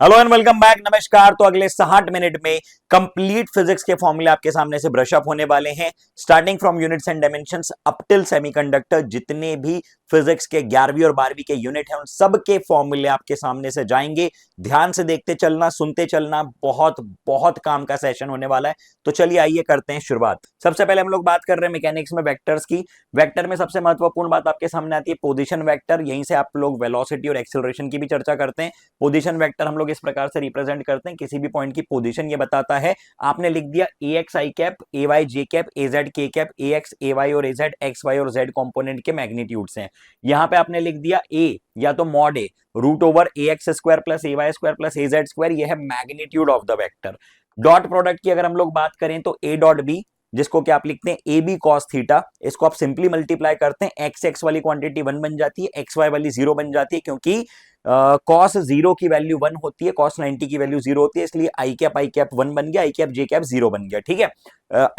Hello and welcome back. नमस्कार। तो अगले 60 मिनट में कंप्लीट फिजिक्स के फॉर्मूले आपके सामने से ब्रश अप होने वाले हैं, starting from units and dimensions up till semiconductor. जितने भी फिजिक्स के 11वीं और 12वीं के यूनिट हैं उन सब के फॉर्मूले आपके सामने से जाएंगे। ध्यान से देखते चलना, सुनते चलना, बहुत बहुत काम का सेशन होने वाला है। तो चलिए आइए करते हैं शुरुआत। सबसे पहले हम लोग बात कर रहे हैं मैकेनिक्स में वेक्टर्स की। वेक्टर में सबसे महत्वपूर्ण बात आपके सामने आती है पोजीशन वेक्टर। यहीं से आप लोग वेलोसिटी और एक्सेलरेशन की भी चर्चा करते हैं। पोजीशन वेक्टर हम लोग इस प्रकार से रिप्रेजेंट करते हैं, किसी भी पॉइंट की पोजीशन ये बताता है। आपने लिख दिया ए एक्स आई कैप, ए वाई जे कैप, ए जेड के कैप, ए एक्स ए वाई और ए जेड एक्स वाई और जेड कंपोनेंट के मैग्नीट्यूड्स हैं। यहां पे आपने लिख दिया ए या तो मॉड ए रूट ओवर ए एक्स स्क्वायर प्लस ए वाई स्क्वायर प्लस ए जेड स्क्वायर, यह है magnitude of the vector. Dot product की अगर हम लोग बात करें तो ए डॉट बी, जिसको क्या आप लिखते हैं ए बी कॉस थीटा, इसको आप सिंपली मल्टीप्लाई करते हैं, एक्स एक्स वाली क्वांटिटी 1 बन जाती है, एक्स वाई वाली 0 बन जाती है, क्योंकि कॉस 0 की वैल्यू 1 होती है, कॉस 90 की वैल्यू 0 होती है, इसलिए आई कैप 1 बन गया, आई कैप जे कैप 0 बन गया। ठीक है,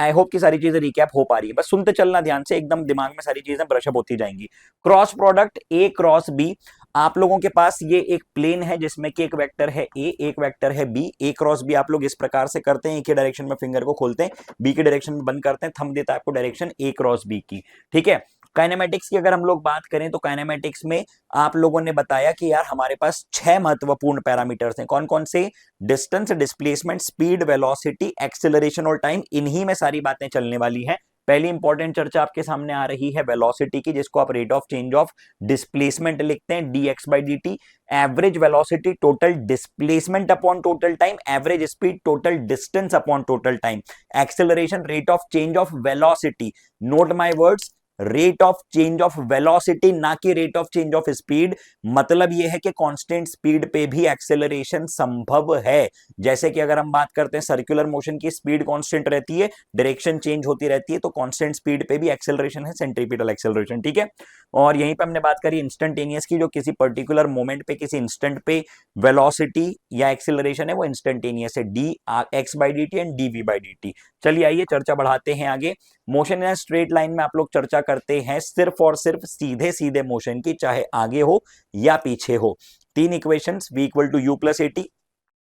आई होप कि सारी चीजें रिकैप हो पा रही है, बस सुनते चलना ध्यान से, एकदम दिमाग में सारी चीजें ब्रशअप होती जाएंगी। Cross product A cross B, आप लोगों के पास ये एक प्लेन है जिसमें कि एक वेक्टर है ए, एक वेक्टर है बी। ए क्रॉस बी आप लोग इस प्रकार से करते हैं, एक ही डायरेक्शन में फिंगर को खोलते हैं, बी की डायरेक्शन में बंद करते हैं, थंब देता है आपको डायरेक्शन ए क्रॉस बी की। ठीक है, काइनेमेटिक्स की अगर हम लोग बात करें तो काइनेमेटिक्स में आप लोगों ने बताया कि यार हमारे पास 6 महत्वपूर्ण पैरामीटर्स हैं। कौन कौन से? Distance, displacement, speed, velocity, acceleration और टाइम। इन्हीं में सारी बातें चलने वाली हैं। पहली इंपॉर्टेंट चर्चा आपके सामने आ रही है वेलोसिटी की, जिसको आप rate of change of displacement लिखते हैं, dx by dt। Average velocity total displacement upon total time, average speed total distance upon total time. Acceleration rate of change of velocity, note my words, rate of change of velocity ना कि rate of change of speed. मतलब यह है कि constant speed पे भी acceleration संभव है। जैसे कि अगर हम बात करते हैं सर्कुलर मोशन की, स्पीड कांस्टेंट रहती है, डायरेक्शन चेंज होती रहती है, तो कांस्टेंट स्पीड पे भी एक्सेलरेशन है, सेंट्रीपिटल एक्सेलरेशन। ठीक है, और यहीं पे हमने बात करी इंस्टेंटेनियस की, जो किसी पर्टिकुलर मोमेंट पे, किसी इंस्टेंट पे वेलोसिटी या एक्सेलरेशन है वो इंस्टेंटेनियस है, d x by D t and d v by D t. चलिए आइए चर्चा बढ़ाते हैं आगे। मोशन इन स्ट्रेट लाइन में आप लोग चर्चा करते हैं सिर्फ और सिर्फ सीधे सीधे मोशन की, चाहे आगे हो या पीछे हो। 3 equations, v equal to u plus a t,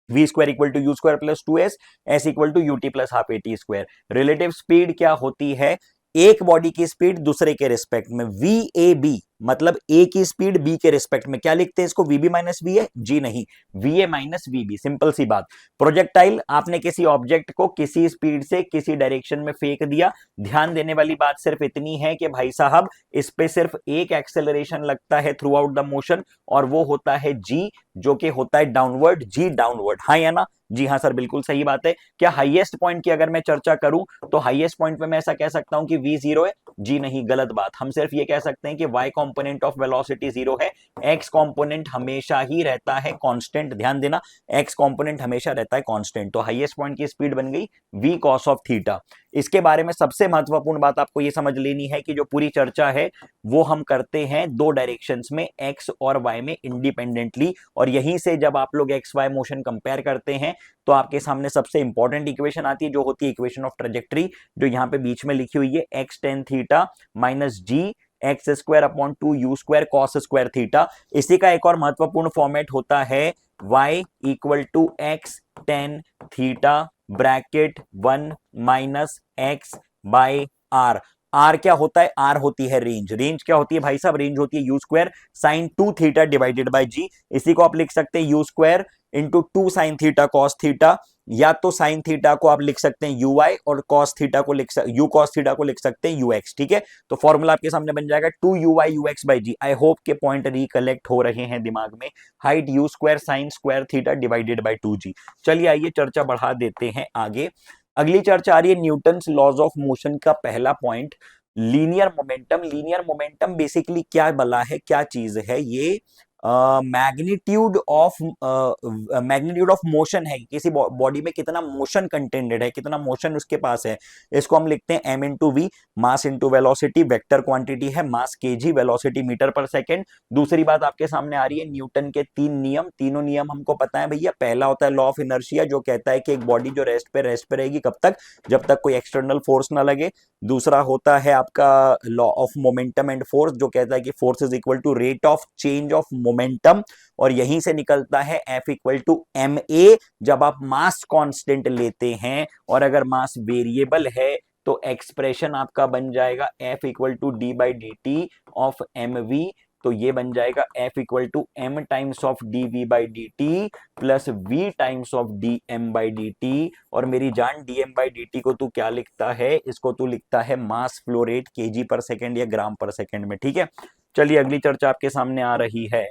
v square equal to u square plus 2s, s equal to u t plus half a t square. Relative speed क्या होती है? एक बॉडी की स्पीड दूसरे के रिस्पेक्ट में, V A B मतलब ए की स्पीड बी के रिस्पेक्ट में। क्या लिखते हैं इसको? V B minus V A? जी नहीं, V A minus V B, simple सी बात। प्रोजेक्टाइल, आपने किसी ऑब्जेक्ट को किसी स्पीड से किसी डायरेक्शन में फेंक दिया। ध्यान देने वाली बात सिर्फ इतनी है कि भाई साहब इस पे सिर्फ एक एक्सेलरेशन लगता है थ्रू आउट द मोशन, और वो होता है जी, जो कि होता है डाउनवर्ड, जी डाउनवर्ड। हाँ या ना? जी हाँ सर, बिल्कुल सही बात है। क्या हाईएस्ट पॉइंट की अगर मैं चर्चा करूं तो हाईएस्ट पॉइंट पे मैं ऐसा कह सकता हूं कि v 0 है? जी नहीं, गलत बात। हम सिर्फ ये कह सकते हैं कि y कंपोनेंट ऑफ वेलोसिटी 0 है, x कंपोनेंट हमेशा ही रहता है कांस्टेंट। ध्यान देना, x कंपोनेंट हमेशा रहता है कांस्टेंट। तो हाईएस्ट पॉइंट की स्पीड बन गई v cos ऑफ थीटा। इसके बारे में सबसे महत्वपूर्ण बात आपको यह समझ लेनी है कि जो पूरी चर्चा है वो हम करते हैं 2 डायरेक्शंस में, x और y में इंडिपेंडेंटली। और यहीं से जब आप लोग एक्स वाई मोशन कंपेयर करते हैं तो आपके सामने सबसे इंपॉर्टेंट इक्वेशन आती है, जो होती है इक्वेशन ऑफ ट्रेजेक्टरी, जो यहां पे बीच में लिखी हुई है, x tan theta minus g x square upon 2 u square cos square theta. इसी का एक और महत्वपूर्ण फॉर्मेट होता है y equal to x tan theta bracket 1 minus x by R. R क्या होता है? आर होती है रेंज। रेंज क्या होती है भाई साहब? रेंज होती है u square sine 2 theta divided by g. इसी को आप लिख सकते हैं u square into 2 sine theta cos theta, या तो साइन थीटा को आप लिख सकते हैं यू आई और कॉस थीटा को यू कॉस थीटा को लिख सकते हैं यू एक्स। ठीक है, तो फॉर्मूला आपके सामने बन जाएगा 2 u I u x by g. I hope के पॉइंट रिकलेक्ट हो रहे हैं दिमाग में। Height u square sine square theta divided by 2g। चलिए आइए चर्चा बढ़ा देते हैं आगे। अगली चर्चा आ रही है न्यूटन्स लॉज ऑफ मोशन का पहला point, linear momentum. Linear momentum basically क्या बला है, क्या चीज है ये? मैग्नीट्यूड ऑफ मोशन है, किसी बॉडी में कितना मोशन कंटेंडेड है, कितना मोशन उसके पास है। इसको हम लिखते हैं m into v, mass into velocity, vector quantity है, मास केजी, वेलोसिटी मीटर पर सेकेंड। दूसरी बात आपके सामने आ रही है न्यूटन के 3 नियम। तीनों नियम हमको पता है भैया। पहला होता है लॉ ऑफ इनर्शिया, जो कहता है कि एक बॉडी जो रेस्ट पे रहेगी कब तक? जब तक कोई एक्सटर्नल फोर्स ना लगे। दूसरा होता है आपका law of momentum and force, जो कहता है कि force is equal to rate of change of momentum, और यहीं से निकलता है F equal to m a जब आप मास कांस्टेंट लेते हैं, और अगर मास वेरिएबल है तो एक्सप्रेशन आपका बन जाएगा F equal to d by D t of m v. तो ये बन जाएगा F equal to m times of d v by D t plus V times of d m by D t. और मेरी जान d m by D t को तू क्या लिखता है, इसको तू लिखता है मास फ्लो रेट केजी पर सेकेंड या ग्राम पर सेकेंड में। ठीक है, चलिए अगली चर्चा आपके सामने आ रही है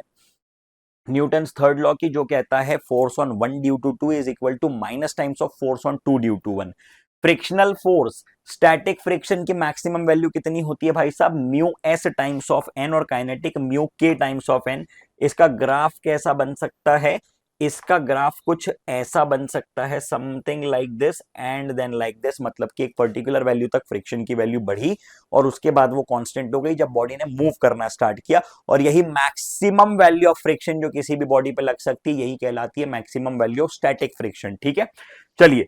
न्यूटन्स थर्ड लॉ की, जो कहता है force on one due to two is equal to minus times of force on two due to one. Frictional force, static friction की मैक्सिमम वैल्यू कितनी होती है भाई साहब, mu s times of N, और kinetic mu k times of N. इसका graph कैसा बन सकता है, इसका ग्राफ कुछ ऐसा बन सकता है, something like this and then like this, मतलब कि एक पर्टिकुलर वैल्यू तक फ्रिक्शन की वैल्यू बढ़ी और उसके बाद वो कांस्टेंट हो गई जब बॉडी ने मूव करना स्टार्ट किया, और यही मैक्सिमम वैल्यू ऑफ फ्रिक्शन जो किसी भी बॉडी पे लग सकती है, यही कहलाती है maximum value of static friction. ठीक है, चलिए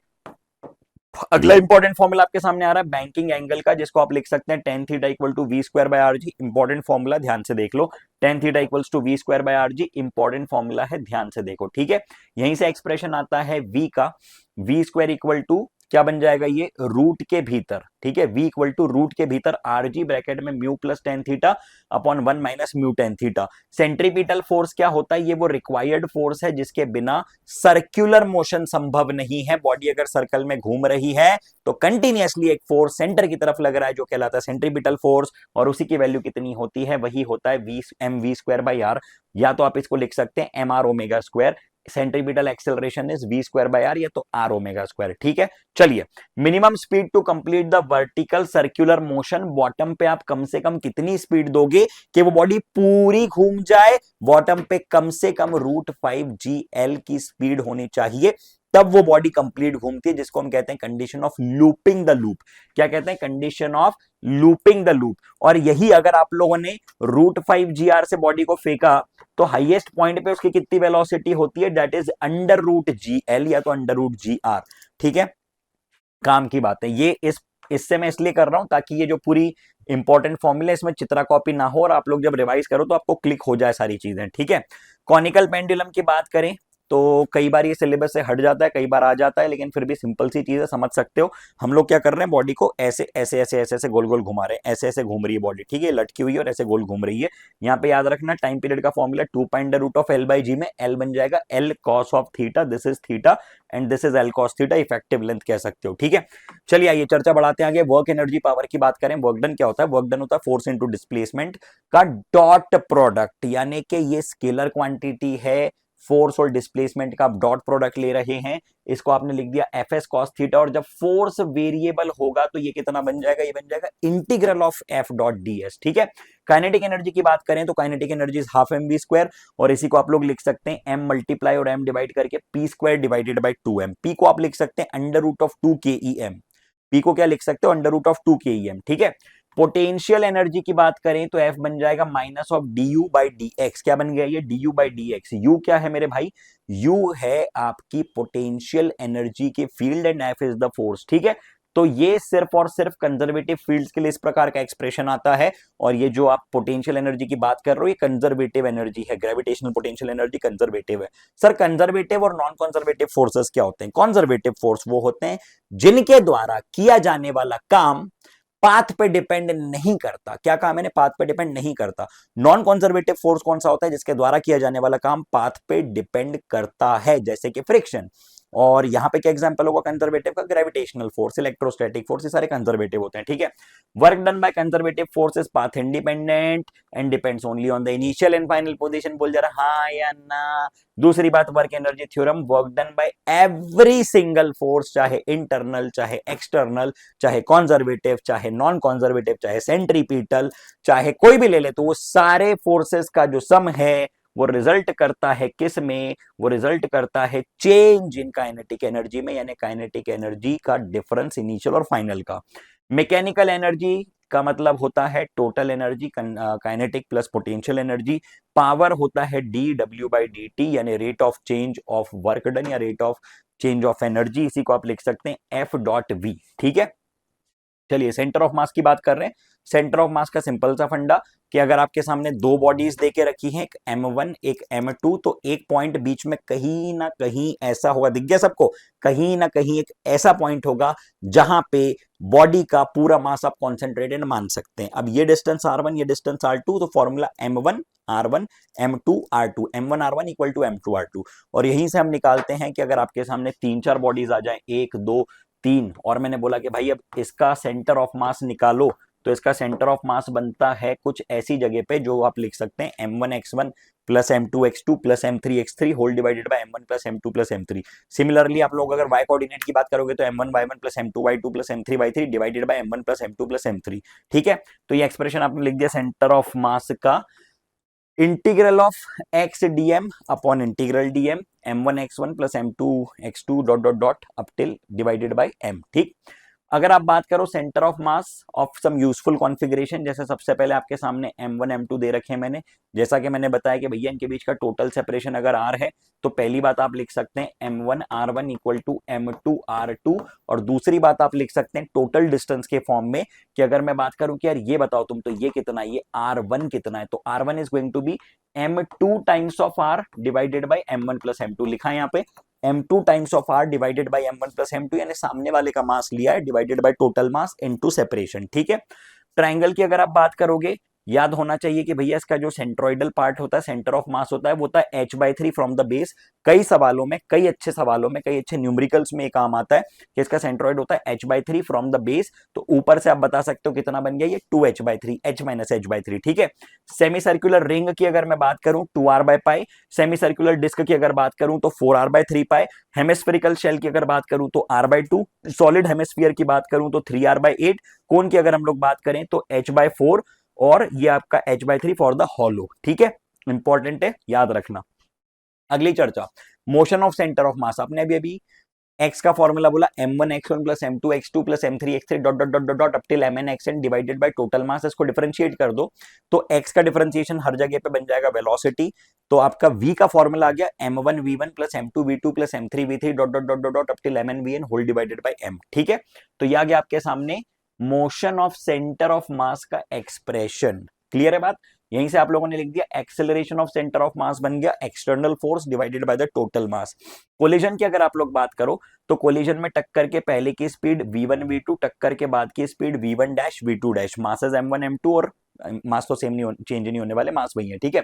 अगला इंपॉर्टेंट फॉर्मूला आपके सामने आ रहा है बैंकिंग एंगल का, जिसको आप लिख सकते हैं tan थीटा equal to v square by r g. Important formula, ध्यान से देख लो, tan थीटा equals to v square by r g, important formula है, ध्यान से देखो। ठीक है, यहीं से एक्सप्रेशन आता है v का, वी स्क्वायर इक्वल टू क्या बन जाएगा, ये रूट के भीतर, ठीक है, v इक्वल टू रूट के भीतर आर जी ब्रैकेट में mu plus tan theta upon 1 minus mu tan theta. Centripetal force क्या होता है, ये वो रिक्वायर्ड फोर्स है जिसके बिना सर्कुलर मोशन संभव नहीं है। बॉडी अगर सर्कल में घूम रही है तो कंटिन्यूअसली एक फोर्स सेंटर की तरफ लग रहा है जो कहलाता है सेंट्रीपिटल फोर्स, और उसी की वैल्यू कितनी होती है, वही होता है v m v square by r, या तो आप इसको लिख सकते हैं m r omega square. Centripetal acceleration is v square by r, या तो आर ओमेगा स्क्वायर। ठीक है, चलिए minimum speed to complete the vertical circular motion, bottom पे आप कम से कम कितनी स्पीड दोगे कि वो बॉडी पूरी घूम जाए, बॉटम पे कम से कम √5 GL की स्पीड होनी चाहिए, तब वो बॉडी कंप्लीट घूमती है, जिसको हम कहते हैं condition of looping the loop. क्या कहते हैं, condition of looping the loop. और यही अगर आप लोगों ने √5 GR से बॉडी को फेंका तो हाईएस्ट पॉइंट पे उसकी कितनी वेलोसिटी होती है, दैट इज √GL या तो √GR। ठीक है, काम की बात है ये। इससे मैं इसलिए कर रहा हूं ताकि ये जो पूरी इंपॉर्टेंट फॉर्मूला इसमें चित्रा कॉपी ना हो और आप लोग जब रिवाइज करो तो आपको क्लिक हो जाए सारी चीजें। ठीक है, कॉनिकल पेंडुलम की बात करें तो कई बार ये सिलेबस से हट जाता है, कई बार आ जाता है, लेकिन फिर भी सिंपल सी चीज है, समझ सकते हो। हम लोग क्या कर रहे हैं, बॉडी को ऐसे ऐसे ऐसे ऐसे ऐसे गोल गोल घुमा रहे हैं, ऐसे ऐसे घूम रही है बॉडी, ठीक है, लटकी हुई है और ऐसे गोल घूम रही है। यहाँ पे याद रखना टाइम पीरियड का फॉर्मूला 2.√L/g में L बन जाएगा L cos of theta, this is theta and this is L cos theta, effective length कह सकते हो। ठीक है, चलिए आइए चर्चा बढ़ाते हैं आगे। वर्क एनर्जी पावर की बात करें, वर्क डन क्या होता है, वर्क डन होता है फोर्स इंटू डिस्प्लेसमेंट का डॉट प्रोडक्ट, यानी कि ये स्केलर क्वांटिटी है, फोर्स और डिस्प्लेसमेंट का आप डॉट प्रोडक्ट ले रहे हैं, इसको आपने लिख दिया Fs cos थीटा, और जब फोर्स वेरिएबल होगा तो ये कितना बन जाएगा, ये बन जाएगा integral of F dot ds। ठीक है, काइनेटिक एनर्जी की बात करें तो kinetic energy is half mv square, और इसी को आप लोग लिख सकते हैं m मल्टीप्लाई और m डिवाइड करके p square divided by 2m। p को आप लिख सकते हैं √2 KEM, p को क्या लिख सकते हो, √2 KEM। ठीक है, पोटेंशियल एनर्जी की बात करें तो F बन जाएगा minus of du by dx। क्या बन गया ये, du बाई dx। U क्या है मेरे भाई, U है आपकी पोटेंशियल एनर्जी की field and F is the force. ठीक है, तो ये सिर्फ और सिर्फ कंजर्वेटिव फील्ड्स के लिए इस प्रकार का एक्सप्रेशन आता है, और ये जो आप पोटेंशियल एनर्जी की बात कर रहे हो ये कंजर्वेटिव एनर्जी है, ग्रेविटेशनल पोटेंशियल एनर्जी कंजर्वेटिव है। सर कंजर्वेटिव और नॉन कंजर्वेटिव फोर्सेस क्या होते हैं, कंजर्वेटिव फोर्स वो होते हैं जिनके द्वारा किया जाने वाला काम पाथ पे डिपेंड नहीं करता। क्या कहा मैंने, पाथ पे डिपेंड नहीं करता। नॉन कंजर्वेटिव फोर्स कौन सा होता है, जिसके द्वारा किया जाने वाला काम पाथ पे डिपेंड करता है, जैसे कि फ्रिक्शन। और यहां पे क्या एग्जांपल होगा कंजर्वेटिव का, ग्रेविटेशनल फोर्स, इलेक्ट्रोस्टैटिक फोर्स, ये सारे कंजर्वेटिव होते हैं। ठीक है, work done by conservative force is path independent and depends only on the initial and final position. बोल जरा हाँ या ना। दूसरी बात, work energy theorem, work done by every single force, चाहे इंटरनल चाहे एक्सटर्नल, चाहे कंजर्वेटिव चाहे नॉन कंजर्वेटिव, चाहे सेंट्रीपिटल, चाहे कोई भी ले ले, तो वो सारे फोर्सेस का जो सम है वो रिजल्ट करता है किस में, वो रिजल्ट करता है चेंज इन काइनेटिक एनर्जी में, यानी काइनेटिक एनर्जी का डिफरेंस इनिशियल और फाइनल का। मैकेनिकल एनर्जी का मतलब होता है total energy, kinetic plus potential energy. Power होता है dW बाई dt, यानी rate of change of work done या rate of change of energy, इसी को आप लिख सकते हैं F डॉट V। ठीक है, चलिए सेंटर ऑफ मास की बात कर रहे हैं। सेंटर ऑफ मास का सिंपल सा फंडा कि अगर आपके सामने दो बॉडीज देके रखी हैं, एक m1 एक m2, तो एक पॉइंट बीच में कहीं ना कहीं ऐसा होगा, दिख गया सबको, कहीं ना कहीं एक ऐसा पॉइंट होगा जहां पे बॉडी का पूरा मास आप कॉन्सेंट्रेटेड मान सकते हैं। अब ये डिस्टेंस r1, ये डिस्टेंस r2, तो formula m1 r1 m2 r2, m1 r1 equal to m2 r2। और यहीं से हम निकालते हैं कि अगर आपके सामने तीन चार बॉडीज आ जाए, एक दो तीन, और मैंने बोला कि भाई अब इसका सेंटर ऑफ मास निकालो, तो इसका सेंटर ऑफ मास बनता है कुछ ऐसी जगह पे जो आप लिख सकते हैं m1 x1 plus m2 x2 plus m3 x3 whole divided by m1 plus m2 plus m3। Similarly आप लोग अगर y कोऑर्डिनेट की बात करोगे तो m1 y1 plus m2 y2 plus m3 y3 divided by m1 plus m2 plus m3। ठीक है, तो ये एक्सप्रेशन आपने लिख दिया सेंटर ऑफ मास का integral of x dm upon integral dm m1 x1 plus m2 x2 dot dot dot up till divided by m। ठीक, अगर आप बात करो centre of mass of some useful configuration, जैसे सबसे पहले आपके सामने m1 m2 दे रखे हैं मैंने, जैसा कि मैंने बताया कि भैया इनके बीच का टोटल सेपरेशन अगर r है तो पहली बात आप लिख सकते हैं m1 r1 equal to m2 r2, और दूसरी बात आप लिख सकते हैं टोटल डिस्टेंस के फॉर्म में कि अगर मैं बात करूं कि यार ये बताओ तुम, तो ये कितना है, ये r1 कितना है, तो r1 is going to be m2 times of r divided by m1 plus m2। लिखा है यहाँ पे m2 times of r divided by m1 plus m2, यानी सामने वाले का मास लिया है divided by total mass into separation. ठीक है, ट्रायंगल की अगर आप बात करोगे, याद होना चाहिए कि भैया इसका जो सेंट्रोइडल पार्ट होता है, सेंटर ऑफ मास होता है, वो होता है h/3 फ्रॉम द बेस। कई सवालों में, कई अच्छे सवालों में, कई अच्छे न्यूमेरिकल्स में ये काम आता है कि इसका सेंट्रोइड होता है h/3 फ्रॉम द बेस। तो ऊपर से आप बता सकते हो कितना बन गया, ये 2h/3, h माइनस h/3। ठीक है, सेमी सर्कुलर रिंग की अगर मैं बात करूं 2r/π, सेमी सर्कुलर डिस्क की अगर बात करूं तो 4r/3π, हेमिस्फेरिकल शेल की अगर बात करूं तो r/2, सॉलिड हेमिस्फीयर की बात करूं तो 3r/8, कोन की अगर हम लोग बात करें तो h/4, और ये आपका h/3 फॉर द हॉलो। ठीक है, इंपॉर्टेंट है, याद रखना। अगली चर्चा, मोशन ऑफ सेंटर ऑफ मास। आपने अभी अभी x का फॉर्मूला बोला m1 x1 plus m2 x2 plus m3 x3 dot dot dot dot up till mn xn divided by total मास। इसको डिफरेंशिएट कर दो तो x का डिफरेंशिएशन हर जगह पे बन जाएगा वेलोसिटी, तो आपका v का फॉर्मूला आ गया m1 v1 plus m2 v2 plus m3 v3 dot dot dot dot up till mn vn whole divided by m। ठीक है, तो ये आ गया आपके सामने motion of centre of mass का एक्सप्रेशन। क्लियर है बात, यहीं से आप लोगों ने लिख दिया एक्सेलरेशन ऑफ सेंटर ऑफ मास बन गया external force divided by the total mass. Collision की अगर आप लोग बात करो तो कोलिजन में टक्कर के पहले की स्पीड v1 v2, टक्कर के बाद की speed v1 dash v2 dash, masses m1 m2, और मास तो सेम नहीं, चेंज नहीं होने वाले, मास वही है। ठीक है,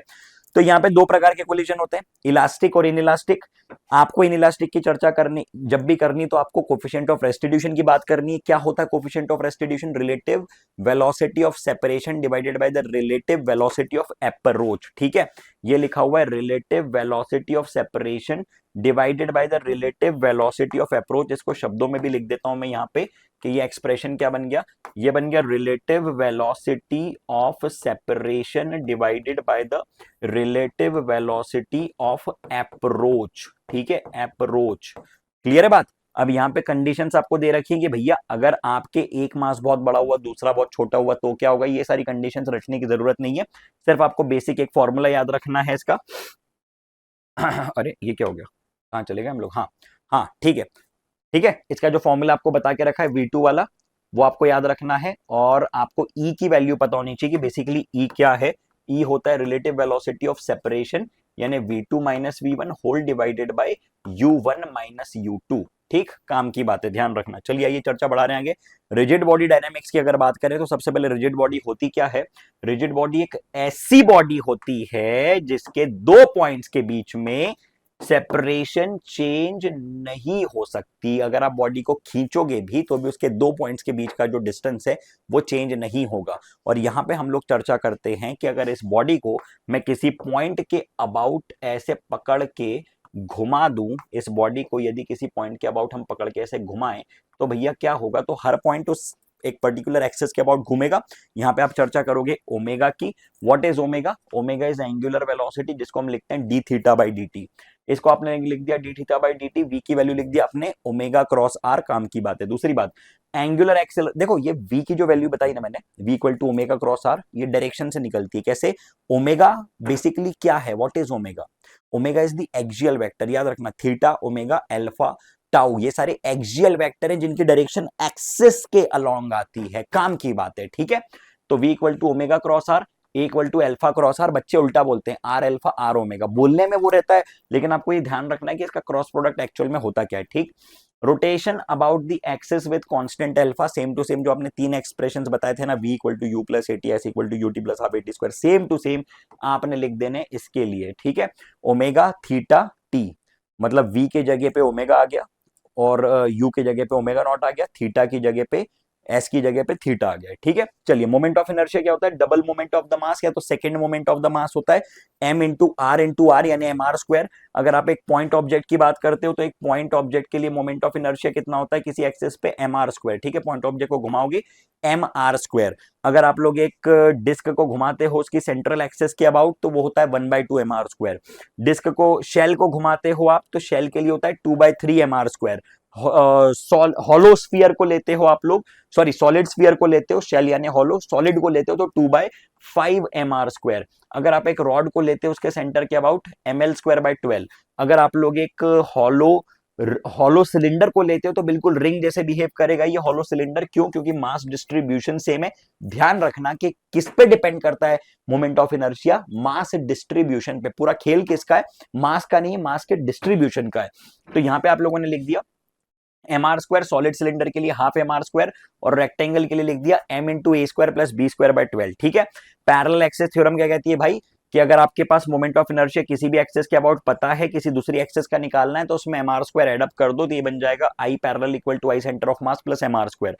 तो यहाँ पे दो प्रकार के कोलिजन होते हैं, इलास्टिक और इनइलास्टिक। आपको इनइलास्टिक की चर्चा करनी, जब भी करनी तो आपको कोफिशिएंट ऑफ रेस्टिट्यूशन की बात करनी है। क्या होता है coefficient of restitution? Relative velocity of separation divided by the relative velocity of approach. ठीक है, ये लिखा हुआ है relative velocity of separation divided by the relative velocity of approach. इसको शब्दों में भी लिख देता हूं मैं यहाँ पे कि ये एक्सप्रेशन क्या बन गया, ये बन गया relative velocity of separation divided by the relative velocity of approach. ठीक है, अप्रोच। क्लियर है बात। अब यहाँ पे कंडीशंस आपको दे रखी है कि भैया अगर आपके एक मास बहुत बड़ा हुआ, दूसरा बहुत छोटा हुआ, तो क्या होगा। ये सारी कंडीशंस रखने की जरूरत नहीं है, सिर्फ आपको बेसिक एक फॉर्मूला याद रखना है इसका। अरे ये क्या हो गया, कहाँ चले गए हम लोग। हाँ हाँ, ठीक है ठीक है, इसका जो फॉर्मूला आपको बता के रखा है V2 वाला, वो आपको याद रखना है, और आपको E की वैल्यू पता होनी चाहिए कि बेसिकली E क्या है। E होता है रिलेटिव वेलोसिटी ऑफ सेपरेशन, यानी V2 minus V1 whole divided by U1 minus U2। ठीक, काम की बात है, ध्यान रखना। चलिए आइए चर्चा बढ़ा रहे हैं आगे। रिजिड बॉडी डायनामिक्स की अगर बात करें तो सबसे पहले रिजिड बॉडी होती क्या है। रिजिड बॉडी एक ऐसी बॉडी होती है जिसके दो पॉइंट्स के बीच में सेपरेशन चेंज नहीं हो सकती। अगर आप बॉडी को खींचोगे भी तो भी उसके दो पॉइंट्स के बीच का जो डिस्टेंस है वो चेंज नहीं होगा। और यहां पे हम लोग चर्चा करते हैं कि अगर इस बॉडी को मैं किसी पॉइंट के अबाउट ऐसे पकड़ के घुमा दूं, इस बॉडी को यदि किसी पॉइंट के अबाउट हम पकड़ के ऐसे घुमाएं तो भैया क्या होगा, तो हर पॉइंट उस एक पर्टिकुलर एक्सेस के अबाउट घूमेगा। यहां पे आप चर्चा करोगे ओमेगा की। What is omega? Omega is angular velocity, जिसको हम लिखते हैं d theta by D t. इसको आपने लिख दिया d theta by D t, v की वैल्यू लिख दिया आपने ओमेगा क्रॉस आर, काम की बात है। दूसरी बात, एंगुलर एक्सेल, देखो ये v की जो वैल्यू बताई ना मैंने, v equal to omega cross r, ये डायरेक्शन से निकलती है। कैसे? ओमेगा बेसिकली क्या है, what is omega? Omega is the axial vector, याद रखना, थीटा ओमेगा अल्फा टाउ, ये सारे एक्सियल वेक्टर हैं जिनकी डायरेक्शन एक्सिस के अलोंग आती है, काम की बात है, ठीक है। तो v equal to omega cross r, a equal to alpha cross r, बच्चे उल्टा बोलते हैं आर एल्फा आर ओमेगा, बोलने में वो रहता है, लेकिन आपको ये ध्यान रखना है कि इसका क्रॉस प्रोडक्ट एक्चुअल में होता क्या है, ठीक। Rotation about the axis with constant alpha, same to same जो आपने तीन एक्सप्रेशंस बताए थे ना, v equal to u plus a t, s equal to u t plus half a t square, same to same आपने लिख देने इसके लिए, ठीक है। ओमेगा थीटा टी, मतलब v के जगह पे ओमेगा आ गया और u के जगह पे ओमेगा नॉट आ गया, थीटा की जगह पे एस की जगह पे थीटा आ गया, ठीक है। चलिए, मोमेंट ऑफ इनर्शिया क्या होता है, double moment of the mass या तो second moment of the mass होता है, m इंटू आर यानी एम आर स्क्वायर। अगर आप एक पॉइंट ऑब्जेक्ट की बात करते हो तो एक पॉइंट ऑब्जेक्ट के लिए मोमेंट ऑफ इनर्शिया कितना होता है किसी एक्सिस पे, एम आर स्क्वायर, ठीक है। पॉइंट ऑब्जेक्ट को घुमाओगे एम आर स्क्वायर। अगर आप लोग एक डिस्क को घुमाते हो उसकी सेंट्रल एक्सिस के अबाउट तो वो होता है 1/2 एम आर स्क्वायर। डिस्क को, शेल को घुमाते हो आप तो शेल के लिए होता है 2/3 m are square. Hollow sphere को लेते हो आप लोग, सॉरी सॉलिड स्फीयर को लेते हो, शेल यानी हॉलो, सॉलिड को लेते हो तो 2/5 एम आर स्क्वायर। अगर आप एक रॉड को लेते हो उसके सेंटर के अबाउट ml स्क्वायर बाय 12। अगर आप लोग एक हॉलो सिलेंडर को लेते हो तो बिल्कुल रिंग जैसे बिहेव करेगा ये हॉलो सिलेंडर, क्यों, क्योंकि मास डिस्ट्रीब्यूशन सेम है। ध्यान रखना कि किस पे डिपेंड करता है moment of inertia, mass distribution पे। पूरा खेल किसका है, मास का नहीं, मास के डिस्ट्रीब्यूशन का है। तो यहां पे आप लोगों ने लिख दिया m are square, solid cylinder के लिए हाफ एम आर स्क्वायर, और रेक्टेंगल के लिए लिख दिया m into a square plus b square by 12, ठीक है। पैरेलल एक्सिस थ्योरम क्या कहती है भाई, कि अगर आपके पास मोमेंट ऑफ इनर्शिया किसी भी एक्सिस के अबाउट पता है, किसी दूसरी एक्सिस का निकालना है, तो उसमें M are square add up कर दो तो ये बन जाएगा I parallel equal to I centre of mass plus M are square.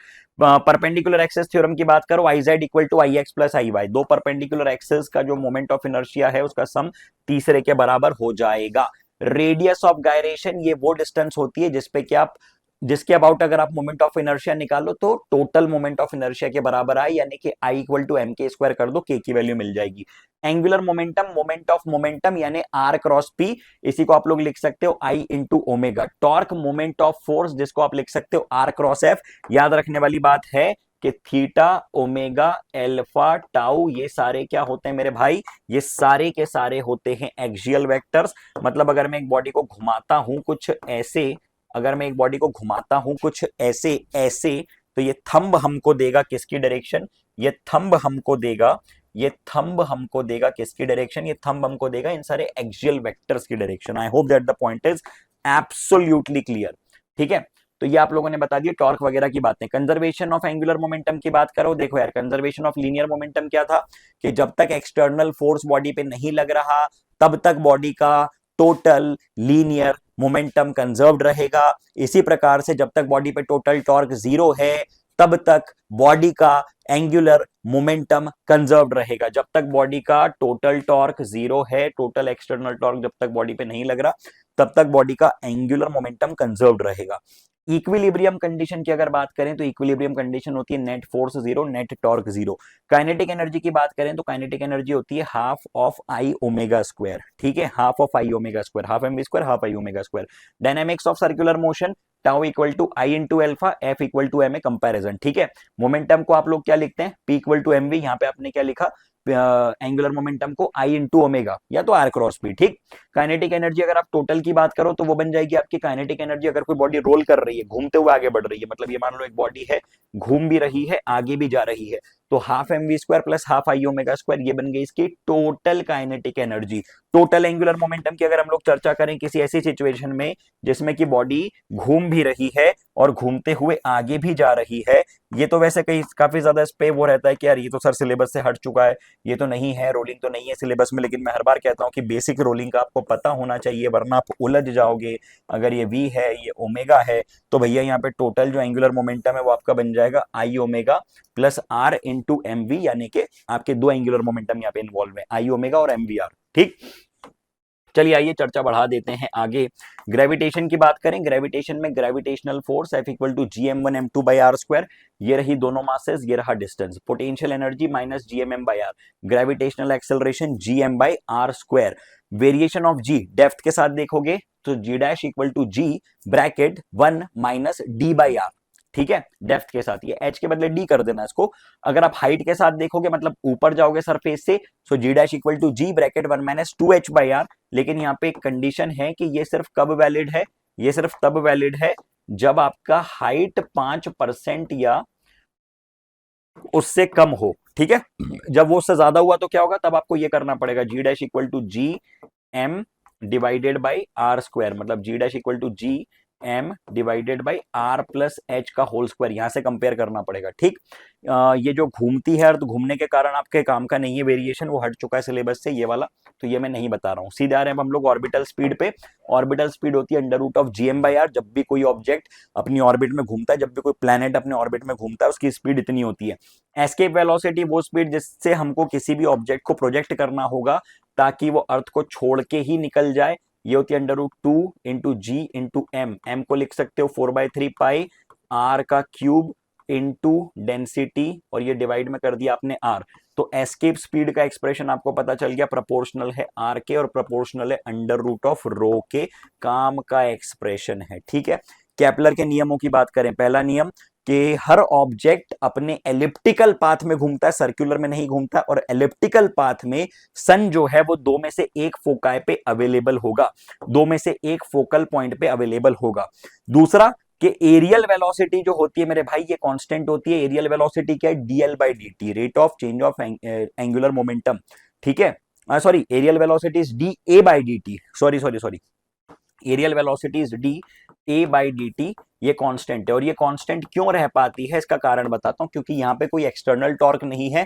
Perpendicular axis theorem की बात करो, I Z equal to I X plus I Y, दो परपेंडिकुलर एक्सिस का जो मोमेंट ऑफ इनर्शिया है उसका सम तीसरे के बराबर हो जाएगा। रेडियस ऑफ गायरेशन, ये वो डिस्टेंस होती है जिसपे कि आप, जिसके अबाउट अगर आप मोमेंट ऑफ इनर्शिया निकालो तो टोटल मोमेंट ऑफ इनर्शिया के बराबर आए, यानी कि I equal to M K square कर दो, के की वैल्यू मिल जाएगी। Angular momentum, moment of momentum यानी आर क्रॉस पी, इसी को आप लोग लिख सकते हो I into omega. Torque, moment of force, जिसको आप लिख सकते हो आर क्रॉस एफ। याद रखने वाली बात है कि थीटा, ओमेगा, एल्फा, टाउ, ये सारे क्या होते हैं मेरे भाई, ये सारे के सारे होते हैं एक्सियल वेक्टर्स। मतलब अगर मैं एक बॉडी को घुमाता हूं कुछ ऐसे, अगर मैं एक बॉडी को घुमाता हूं कुछ ऐसे ऐसे, तो ये थंब हमको देगा किसकी डायरेक्शन, ये थंब हमको देगा, ये थंब हमको देगा किसकी डायरेक्शन, ये थंब हमको देगा इन सारे एक्सियल वेक्टर्स की direction. I hope that the point is absolutely clear, ठीक है। तो ये आप लोगों ने बता दिया टॉर्क वगैरह की बातें। कंजर्वेशन ऑफ एंगुलर मोमेंटम की बात करो, देखो यार, कंजर्वेशन ऑफ लीनियर मोमेंटम क्या था कि जब तक एक्सटर्नल फोर्स बॉडी पे नहीं लग रहा तब तक बॉडी का टोटल लीनियर मोमेंटम कंजर्व्ड रहेगा। इसी प्रकार से जब तक बॉडी पे टोटल टॉर्क जीरो है तब तक बॉडी का एंगुलर मोमेंटम कंजर्व्ड रहेगा। जब तक बॉडी का टोटल टॉर्क जीरो है, टोटल एक्सटर्नल टॉर्क जब तक बॉडी पे नहीं लग रहा तब तक बॉडी का एंगुलर मोमेंटम कंजर्व्ड रहेगा। इक्विलिब्रियम कंडीशन की अगर बात करें तो इक्विलिब्रियम कंडीशन होती है net force zero, net torque zero. Kinetic energy की बात करें तो काइनेटिक एनर्जी होती है half of I omega square, ठीक है, half of I omega square, half m v square half I omega square. Dynamics of circular motion, tau equal to I into alpha, f equal to m A comparison, ठीक है। Momentum को आप लोग क्या लिखते हैं, p equal to m v, यहाँ पे आपने क्या लिखा, एंगुलर मोमेंटम को आई इंटू ओमेगा या तो आर क्रॉस पी, ठीक। काइनेटिक एनर्जी अगर आप टोटल की बात करो तो वो बन जाएगी आपकी काइनेटिक एनर्जी, अगर कोई बॉडी रोल कर रही है, घूमते हुए आगे बढ़ रही है, मतलब ये मान लो एक बॉडी है, घूम भी रही है आगे भी जा रही है, तो half m v square plus half I omega square, ये बन गई इसकी total kinetic energy. Total angular momentum की अगर हम लोग चर्चा करें किसी ऐसी सिचुएशन में जिसमें कि बॉडी घूम भी रही है और घूमते हुए आगे भी जा रही है, ये तो वैसे कई काफी ज्यादा इस पे वो रहता है कि यार ये तो सर सिलेबस से हट चुका है, ये तो नहीं है, रोलिंग तो नहीं है सिलेबस में, लेकिन मैं हर बार कहता हूं कि बेसिक रोलिंग का आपको पता होना चाहिए वरना आप उलझ जाओगे। अगर ये वी है, ये ओमेगा है, तो भैया यहाँ पे टोटल जो एंगुलर मोमेंटम है वो आपका बन जाएगा I omega plus R into M V, यानी कि आपके दो एंगुलर मोमेंटम यहाँ पे इन्वॉल्व है, आई ओमेगा और एम वी आर, ठीक। चलिए आइए चर्चा बढ़ा देते हैं आगे। ग्रेविटेशन की बात करें, ग्रेविटेशन में gravitational force F equal to G M one M two by R square, ये रही दोनों मासेस, ये रहा distance. Potential energy minus G M M by R, gravitational acceleration G M by R square. Variation of G depth के साथ देखोगे तो G dash equal to G bracket one minus D by R, ठीक है, depth के साथ, ये h के बदले d कर देना इसको। अगर आप हाइट के साथ देखोगे मतलब ऊपर जाओगे सरफेस से, so G dash equal to G bracket one minus two H by R. लेकिन यहाँ पे एक कंडीशन है कि ये सिर्फ कब वैलिड है, ये सिर्फ तब वैलिड है जब आपका हाइट 5% या उससे कम हो, ठीक है। जब वो उससे ज्यादा हुआ तो क्या होगा, तब आपको ये करना पड़ेगा G dash equal to G M divided by R square, मतलब G dash equal to G M divided by R plus H का होल स्क्वायर, यहां से कंपेयर करना पड़ेगा, ठीक। ये जो घूमती है अर्थ, घूमने के कारण आपके काम का नहीं है वेरिएशन, वो हट चुका है सिलेबस से ये वाला, तो ये मैं नहीं बता रहा हूं। सीधे आ रहे हैं हम लोग ऑर्बिटल स्पीड पे। ऑर्बिटल स्पीड होती है under root of g M by r. जब भी कोई ऑब्जेक्ट अपनी ऑर्बिट में घूमता है, जब भी कोई प्लेनेट अपने ऑर्बिट में घूमता है, उसकी स्पीड इतनी होती है। एस्केप वेलोसिटी वो स्पीड जिससे हमको किसी भी ऑब्जेक्ट को प्रोजेक्ट करना होगा ताकि वो अर्थ को छोड़ के ही निकल जाए, ये होती है अंडर रूट 2 इंटू जी इंटू एम। एम को लिख सकते हो 4/3 पाई आर का क्यूब इंटू डेंसिटी, और ये डिवाइड में कर दिया आपने आर। तो एस्केप स्पीड का एक्सप्रेशन आपको पता चल गया, प्रोपोर्शनल है आर के और प्रोपोर्शनल है अंडर रूट ऑफ रो के। काम का एक्सप्रेशन है, ठीक है। केपलर के नियमों की बात करें, पहला नियम कि हर ऑब्जेक्ट अपने एलिप्टिकल पाथ में घूमता है, सर्कुलर में नहीं घूमता, और एलिप्टिकल पाथ में सन जो है वो दो में से एक फोकाई पे अवेलेबल होगा, दो में से एक फोकल पॉइंट पे अवेलेबल होगा। दूसरा कि एरियल वेलोसिटी जो होती है मेरे भाई, ये कांस्टेंट होती है। एरियल वेलोसिटी क्या है, DL by D T, rate of change of angular momentum, ठीक है। Sorry, areal velocity is D A by D T, sorry, areal velocity is D A by D T, ये constant है। और ये constant क्यों रह पाती है, इसका कारण बताता हूं। क्योंकि यहां पे कोई एक्सटर्नल टॉर्क नहीं है,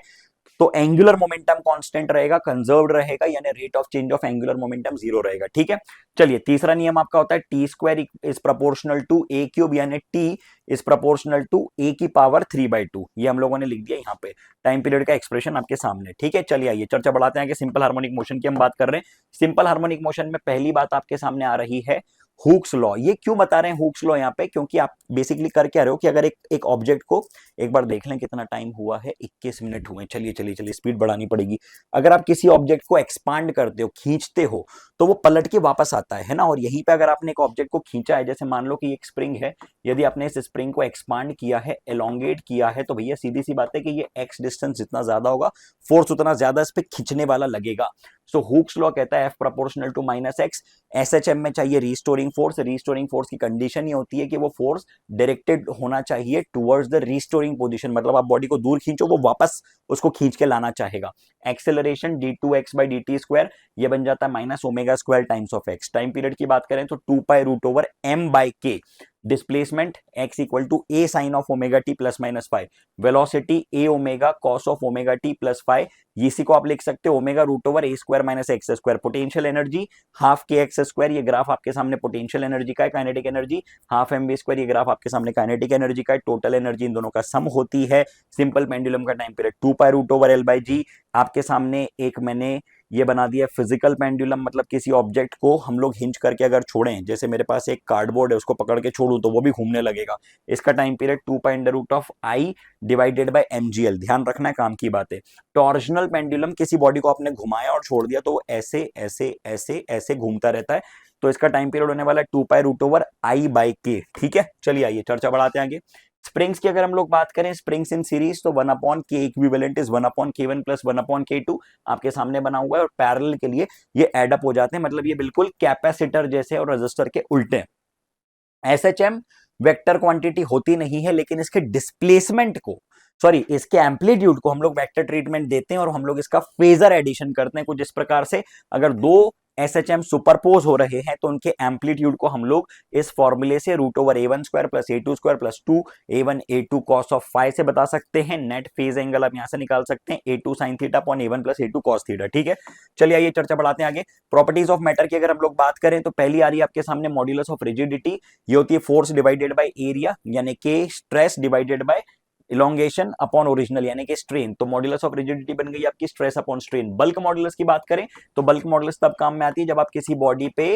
तो एंगुलर मोमेंटम कांस्टेंट रहेगा, कंजर्व्ड रहेगा, यानी rate of change of angular momentum zero रहेगा, ठीक है। चलिए, तीसरा नियम आपका होता है t square is proportional to a cube, यानी t is proportional to a की पावर 3/2। ये हम लोगों ने लिख दिया यहाँ पे, टाइम पीरियड का एक्सप्रेशन आपके सामने, ठीक है। चलिए आइए चर्चा बढ़ाते हैं कि सिंपल हार्मोनिक मोशन की हम बात कर रहे हैं। सिंपल हार्मोनिक मोशन में पहली बात आपके सामने आ रही है हुक्स लॉ। ये क्यों बता रहे हैं हुक्स लॉ यहाँ पे, क्योंकि आप बेसिकली कर क्या रहे हो कि अगर एक ऑब्जेक्ट को, एक बार देख लें कितना टाइम हुआ है, 21 मिनट हुए। चलिए स्पीड बढ़ानी पड़ेगी। अगर आप किसी ऑब्जेक्ट को एक्सपांड करते हो, खींचते हो, तो वो पलट के वापस आता है ना। और यहीं पे अगर आपने एक ऑब्जेक्ट को खींचा है, जैसे मान लो कि एक स्प्रिंग है, यदि आपने इस स्प्रिंग को एक्सपांड किया है, एलोंगेट किया है, तो भैया सीधी सी बात है कि ये एक्स डिस्टेंस जितना ज्यादा होगा, फोर्स उतना ज्यादा इस पे खींचने वाला लगेगा। सो हुक्स लॉ कहता है f proportional to minus x. SHM में चाहिए रीस्टोरिंग फोर्स। रीस्टोरिंग फोर्स की कंडीशन ये होती है कि वो फोर्स डायरेक्टेड होना चाहिए टुवर्ड्स द रीस्टोरिंग पोजीशन, मतलब आप बॉडी को दूर खींचो, वो वापस उसको खींच के लाना चाहेगा। Acceleration d2x by D T square, ये बन जाता है minus omega square times of X. Time period की बात करें तो 2 π√m by K. Displacement x equal to a sine of omega T plus minus five. Velocity a omega cos of omega T plus five. इसी को आप लिख सकते हो ओमेगा√a square minus X square. Potential energy half K X square, ये graph आपके सामने पोटेंशियल एनर्जी का है। Kinetic energy half m v square, ये ग्राफ आपके सामने काइनेटिक एनर्जी का है। टोटल एनर्जी इन दोनों का सम होती है। सिंपल पेंडुलम का टाइम पीरियड 2 π√L बाई जी। आपके सामने एक मैंने ये बना दिया फिजिकल पेंडुलम, मतलब किसी ऑब्जेक्ट को हम लोग हिंच करके अगर छोड़ें, जैसे मेरे पास एक कार्डबोर्ड है, उसको पकड़ के छोड़ूं तो वो भी घूमने लगेगा। इसका time period 2 π√I divided by mgl। ध्यान रखना है, काम की बात है। टॉर्जनल पेंडुलम, किसी बॉडी को आपने घुमाया और छोड़ दिया तो वो ऐसे ऐसे ऐसे ऐसे घूमता रहता है। तो इसका टाइम पीरियड होने वाला है 2 π√I बाई के, ठीक है। चलिए आइए चर्चा बढ़ाते हैं आगे। स्प्रिंग्स की अगर हम लोग बात करें, स्प्रिंग्स इन सीरीज, तो 1/k equivalent is 1/k1 plus 1/k2 आपके सामने बना हुआ है। और पैरेलल के लिए ये एड अप हो जाते हैं, मतलब ये बिल्कुल कैपेसिटर जैसे और रेजिस्टर के उल्टे। एसएचएम वेक्टर क्वांटिटी होती नहीं है, लेकिन इसके डिस्प्लेसमेंट को, सॉरी इसके एम्पलीट्यूड को हम लोग वेक्टर ट्रीटमेंट देते हैं और हम लोग इसका फेजर एडिशन करते हैं कुछ इस प्रकार से। अगर दो एसएचएम सुपरपोज हो रहे हैं तो उनके एम्पलीट्यूड को हम लोग इस फॉर्मूले से √A1 square plus A2 square plus 2A1 A2 cos of five से बता सकते हैं। नेट फेज एंगल आप यहां से निकाल सकते हैं A2 sine theta upon A1 plus A2 cos theta, ठीक है। चलिए आइए चर्चा बढ़ाते हैं आगे। प्रॉपर्टीज ऑफ मैटर की अगर हम लोग बात करें तो पहली आ रही है आपके सामने मॉड्यूलस ऑफ रिजिडिटी। ये होती है फोर्स डिवाइडेड बाय एरिया, यानी के stress divided by elongation upon original, यानी कि स्ट्रेन। तो मॉड्यूलस ऑफ रिजिडिटी बन गई आपकी stress upon strain. Bulk modulus की बात करें तो बल्क मॉड्यूलस तब काम में आती है जब आप किसी बॉडी पे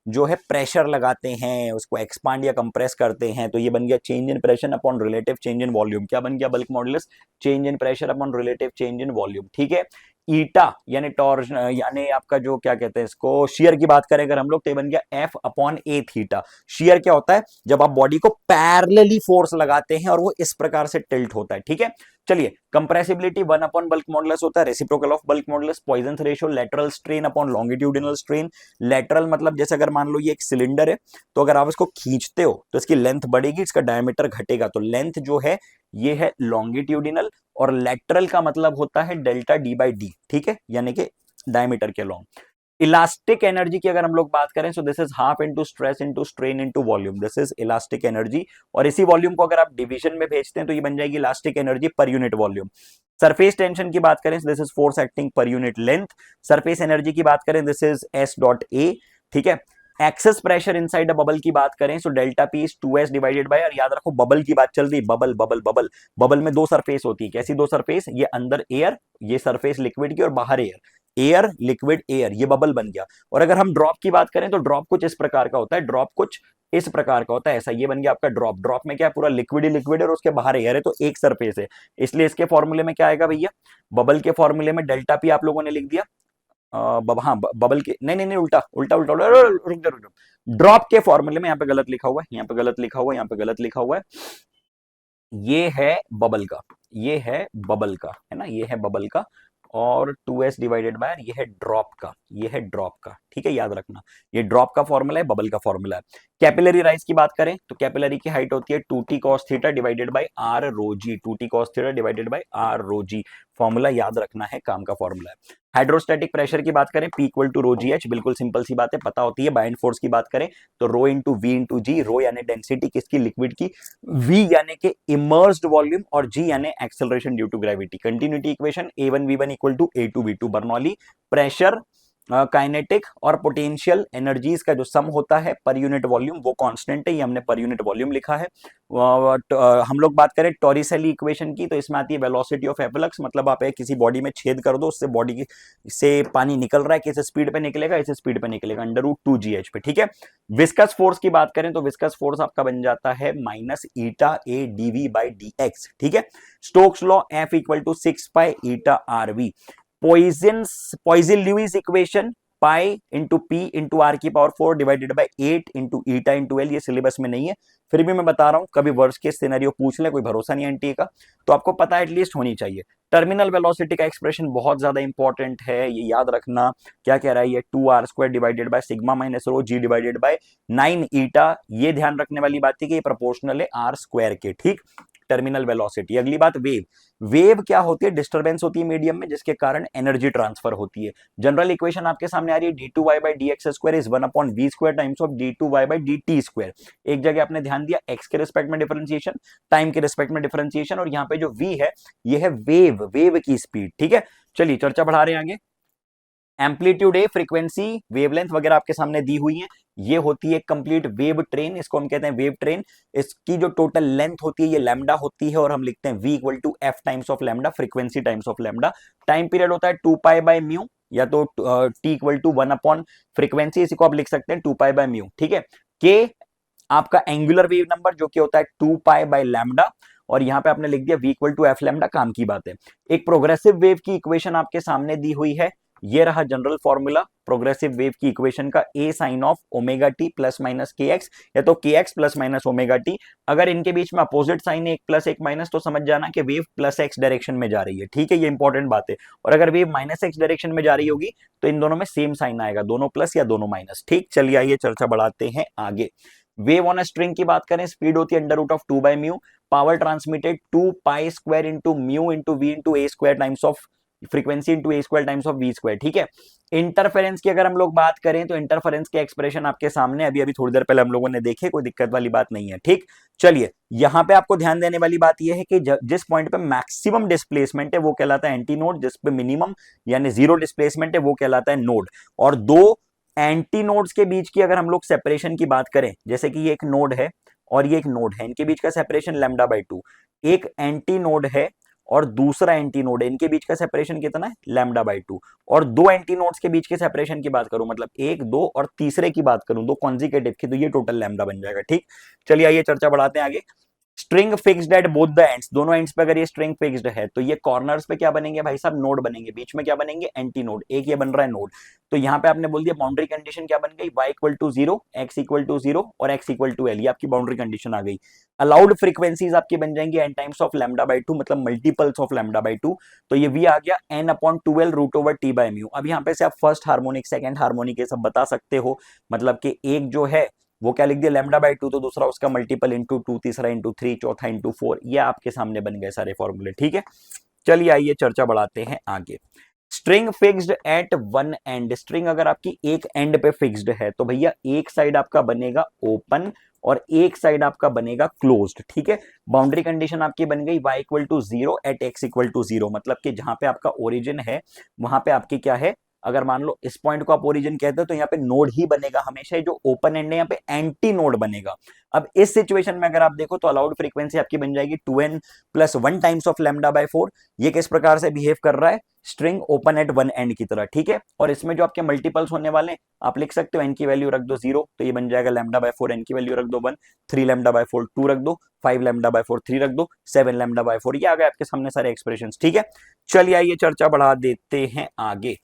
जो है प्रेशर लगाते हैं, उसको एक्सपांड या कंप्रेस करते हैं। तो ये बन गया change in pressure upon relative change in volume. क्या बन गया bulk modulus? Change in pressure upon relative change in volume, ठीक है। ईटा यानी टॉर्जन, यानी आपका जो क्या कहते हैं इसको, शेयर की बात करें अगर हम लोग, तो बन गया F upon A theta. Share क्या होता है? जब आप बॉडी को पैरेलली फोर्स लगाते हैं और वो इस प्रकार से टिल्ट होता है, ठीक है। चलिए, कंप्रेसिबिलिटी 1 अपॉन बल्क मॉडुलस होता है, reciprocal of bulk modulus, Poisson ratio, lateral strain upon longitudinal strain. Lateral मतलब जैसे अगर मान लो ये एक सिलेंडर है, तो अगर आप इसको खींचते हो तो इसकी लेंथ बढ़ेगी, इसका डायमीटर घटेगा, तो लेंथ जो है ये है लॉन्गिट्यूडिनल, और लेटरल का मतलब होता है डेल्टा डी बाई डी, ठीक है, यानी कि डायमीटर के लॉन्ग। इलास्टिक एनर्जी की अगर हम लोग बात करें, so this is half into stress into strain into volume, this is elastic energy. और इसी वॉल्यूम को अगर आप डिवीजन में भेजते हैं तो ये बन जाएगी elastic energy per unit volume. Surface tension की बात करें, दिस इज फोर्स एक्टिंग पर यूनिट लेंथ। सरफेस एनर्जी की बात करें, this is S dot A, ठीक है। Excess pressure inside a bubble की बात करें, so delta P is 2s divided by, और याद रखो बबल की बात चल रही, बबल बबल बबल, बबल में दो सरफेस होती है, कैसी दो सरफेस, ये अंदर एयर, ये सरफेस लिक्विड की, और बाहर एयर, एयर लिक्विड एयर, ये बबल बन गया। और अगर हम ड्रॉप की बात करें तो ड्रॉप कुछ इस प्रकार का होता है, ड्रॉप कुछ इस प्रकार का होता है, ऐसा ये बन गया आपका ड्रॉप। ड्रॉप में क्या है, पूरा लिक्विड ही लिक्विड है और उसके बाहर एयर है, तो एक सरफेस है, इसलिए इसके फॉर्मूले में क्या आएगा भैया, बबल के फॉर्मूले में डेल्टा पी आप लोगों ने लिख दिया, हाँ बबल के, नहीं नहीं नहीं, उल्टा उल्टा उल्टा, रुक जा रुक जा, ड्रॉप के फॉर्मूले में यहाँ पे गलत लिखा हुआ है, यहाँ पे गलत लिखा हुआ है, यहाँ पे गलत लिखा हुआ है, ये है बबल का, ये है बबल का, है ना, ये है बबल का, और 2s डिवाइडेड बाय ये है ड्रॉप का, ये है ड्रॉप का, ठीक है, याद रखना, ये ड्रॉप का फॉर्मूला है, बबल का फॉर्मूला है। कैपिलरी राइज की बात करें तो कैपिलरी की हाइट होती है 2t cos theta divided by r rho g, 2t cos theta divided by r rho g, formula याद रखना है, काम का फॉर्मूला है। हाइड्रोस्टैटिक प्रेशर की बात करें, P equal to rho g h, बिल्कुल सिंपल सी बात है, पता होती है। बाइंड फोर्स की बात करें तो रो इंटू वी इंटू जी, रो यानी डेंसिटी किसकी, लिक्विड की, वी यानी कि इमर्स्ड वॉल्यूम, और जी यानी acceleration due to gravity. Continuity equation A1V1 equal to A2V2, Bernoulli Bernoulli, pressure, kinetic और पोटेंशियल एनर्जीज का जो सम होता है पर यूनिट वॉल्यूम वो कांस्टेंट है, ये हमने पर यूनिट वॉल्यूम लिखा है। हम लोग बात करें टॉरिसेली इक्वेशन की, तो इसमें आती है वेलोसिटी ऑफ एफ्लक्स, मतलब आप किसी बॉडी में छेद कर दो, उससे बॉडी से पानी निकल रहा है, किस स्पीड पे निकलेगा, इस स्पीड पे निकलेगा, √2gh पे, ठीक है। विस्कस फोर्स की बात करें तो विस्कस फोर्स आपका बन जाता है minus eta A DV by D X, ठीक है। Stokes law F equal to 6 pi eta R V. Poiseuille equation pi into P into R की power 4 divided by 8 into eta into L, ये syllabus में नहीं है, फिर भी मैं बता रहा हूं, कभी वर्ष के सिनेरियो पूछ ले, कोई भरोसा नहीं एनटीए का, तो आपको पता एटलीस्ट होनी चाहिए। टर्मिनल वेलोसिटी का एक्सप्रेशन बहुत ज्यादा इंपॉर्टेंट है, ये याद रखना, क्या कह रहा है ये, 2r² divided by sigma minus rho g divided by 9 eta, ये ध्यान रखने वाली बात है कि ये प्रोपोर्शनल है r² के, ठीक। Terminal velocity. अगली बात वेव, वेव क्या होती है, डिस्टर्बेंस होती है मीडियम में जिसके कारण एनर्जी ट्रांसफर होती है। जनरल इक्वेशन आपके सामने आ रही है, d2y by dx² is 1/v² times of d2y by dt²। एक जगह आपने ध्यान दिया x के रिस्पेक्ट में डिफरेंशिएशन, टाइम के रिस्पेक्ट में डिफरेंशिएशन, और यहाँ पे जो v है ये है वेव, वेव की स्पीड, ठीक है। चलिए चर्चा बढ़ा रहे हैं आगे। एम्पलीट्यूड ए, फ्रीक्वेंसी, वेवलेंथ वगैरह आपके सामने दी हुई है, ये होती है कंप्लीट वेव ट्रेन, इसको हम कहते हैं वेव ट्रेन। इसकी जो टोटल लेंथ होती है ये लैम्डा होती है, और हम लिखते हैं v equal to f times of lambda, frequency times of lambda. Time period होता है 2 पाई बाय म्यू, या तो t equal to 1 upon frequency, इसी को आप लिख सकते हैं 2 पाई बाय म्यू, ठीक है। के आपका एंगुलर वेव नंबर जो कि होता है 2 पाई बाय लैम्डा, और यहां पे आपने लिख दिया v equal to f lambda, काम की बात है। एक प्रोग्रेसिव वेव की इक्वेशन आपके सामने दी हुई है, ये रहा जनरल फॉर्मूला प्रोग्रेसिव वेव की इक्वेशन का, a sine of omega T plus minus k x, या तो k x plus minus omega t. अगर इनके बीच में अपोजिट साइन है, एक प्लस एक माइनस, तो समझ जाना कि वेव प्लस एक्स डायरेक्शन में जा रही है, ठीक है, ये इंपॉर्टेंट बात है। और अगर वेव माइनस एक्स डायरेक्शन में जा रही होगी तो इन दोनों में सेम साइन आएगा, दोनों प्लस या दोनों माइनस, ठीक। चलिए आइए चर्चा बढ़ाते हैं आगे। वेव ऑन अ स्ट्रिंग की बात करें, स्पीड होती है √2 by mu, power transmitted 2 pi square into mu into v into a square times of frequency into a square times of v square, ठीक है। इंटरफेरेंस की अगर हम लोग बात करें तो इंटरफेरेंस के एक्सप्रेशन आपके सामने अभी अभी थोड़ी देर पहले हम लोगों ने देखे, कोई दिक्कत वाली बात नहीं है, ठीक। चलिए यहां पे आपको ध्यान देने वाली बात यह है कि जिस पॉइंट पे मैक्सिमम डिस्प्लेसमेंट है वो कहलाता है एंटी नोड, जिस पे मिनिमम यानी जीरो डिस्प्लेसमेंट है वो कहलाता है नोड। और दो एंटी नोड्स के बीच की अगर हम लोग सेपरेशन की बात करें, जैसे कि ये एक नोड है और ये एक नोड है, इनके बीच का सेपरेशन λ/2, एक एंटी नोड है और दूसरा एंटी नोड है, इनके बीच का सेपरेशन कितना है, λ/2। और दो एंटी नोड्स के बीच के सेपरेशन की बात करूं, मतलब 1 2 और तीसरे की बात करूं, दो कॉन्जिकेटिव की, तो ये टोटल लैम्डा बन जाएगा, ठीक। चलिए आइए चर्चा बढ़ाते हैं आगे। String fixed at both the ends, दोनों एंड्स पे अगर ये स्ट्रिंग फिक्स्ड है तो ये कॉर्नर्स पे क्या बनेंगे भाई साहब, नोड बनेंगे, बीच में क्या बनेंगे, एंटी नोड, एक ये बन रहा है नोड। तो यहाँ पे आपने बोल दिया बाउंड्री कंडीशन क्या बन गई, y equal to 0, x equal to 0 और x इक्वल टू l, ये आपकी बाउंड्री कंडीशन आ गई। अलाउड फ्रीक्वेंसीज आपकी बन जाएंगी n times of lambda by 2, मतलब मल्टीपल्स ऑफ लैम्डा बाई 2। तो ये v आ गया n upon 12 root over t by mu. अब यहाँ पे से आप फर्स्ट हार्मोनिक सेकंड हार्मोनिक ये सब बता सकते हो, मतलब कि एक जो है वो क्या लिख दिया लैम्डा बाई 2, तो दूसरा उसका मल्टीपल इंटू 2, तीसरा इंटू 3, चौथा इंटू 4, ये आपके सामने बन गए सारे फॉर्मूले। ठीक है, चलिए आइए चर्चा बढ़ाते हैं आगे। String fixed at one and, string अगर आपकी एक एंड पे फिक्स्ड है तो भैया एक साइड आपका बनेगा ओपन और एक साइड आपका बनेगा क्लोज्ड। ठीक है, बाउंड्री कंडीशन आपकी बन गई y equal to 0 at x equal to 0, मतलब कि जहां पे आपका ओरिजिन है वहां पे आपकी क्या है, अगर मान लो इस पॉइंट को आप ओरिजिन कहते हो तो यहाँ पे नोड ही बनेगा हमेशा, जो ओपन एंड है यहाँ पे एंटी नोड बनेगा। अब इस सिचुएशन में अगर आप देखो तो अलाउड फ्रीक्वेंसी आपकी बन जाएगी 2n plus 1 times of lambda by 4। ये किस प्रकार से बिहेव कर रहा है, string open at one and की तरह। ठीक है, और इसमें जो आपके मल्टीपल्स होने वाले आप लिख सकते हो, n की वैल्यू रख दो 0 तो ये बन जाएगा लैम्डा बाय 4, n की वैल्यू रख दो 1, 3 लैम्डा बाय 4 2 रख दो, 5 लैम्डा बाय 4 3 रख दो, 7 लैम्डा बाय 4, ये आ गए आपके सामने सारे एक्सप्रेशंस। ठीक है, चलिए आइए चर्चा बढ़ा देते हैं आगे।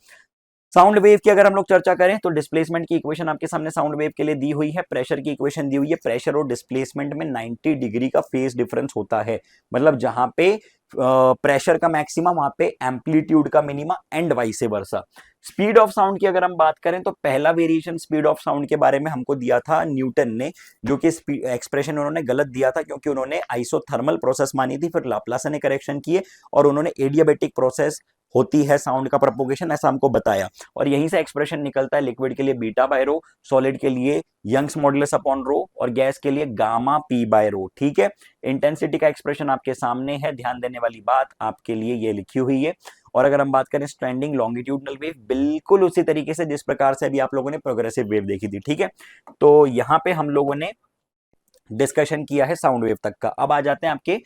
साउंड वेव की अगर हम लोग चर्चा करें तो डिस्प्लेसमेंट की इक्वेशन आपके सामने साउंड वेव के लिए दी हुई है, प्रेशर की इक्वेशन दी हुई है। प्रेशर और डिस्प्लेसमेंट में 90 डिग्री का फेज डिफरेंस होता है, मतलब जहां पे प्रेशर का मैक्सिमम वहां पे एम्पलीट्यूड का minima and vice versa. Speed of sound की अगर हम बात करें तो पहला वेरिएशन स्पीड ऑफ साउंड के बारे में हमको दिया था न्यूटन ने, जो कि एक्सप्रेशन उन्होंने गलत दिया था क्योंकि उन्होंने आइसोथर्मल प्रोसेस मानी थी, फिर लाप्लासन ने करेक्शन किए और उन्होंने एडियाबेटिक प्रोसेस होती है साउंड का प्रोपोगेशन, ऐसा हमको बताया। और यहीं से एक्सप्रेशन निकलता है, लिक्विड के लिए बीटा बाय रो, सॉलिड के लिए यंग्स मॉडुलस अपॉन रो और गैस के लिए गामा पी बाय रो। ठीक है, इंटेंसिटी का एक्सप्रेशन आपके सामने है, ध्यान देने वाली बात आपके लिए ये लिखी हुई है। और अगर हम बात करें स्टैंडिंग लॉन्गिट्यूडनल वेव, बिल्कुल उसी तरीके से जिस प्रकार से अभी आप लोगों ने प्रोग्रेसिव वेव देखी थी। ठीक है, तो यहां पे हम लोगों ने डिस्कशन किया है साउंड वेव तक का। अब आ जाते हैं आपके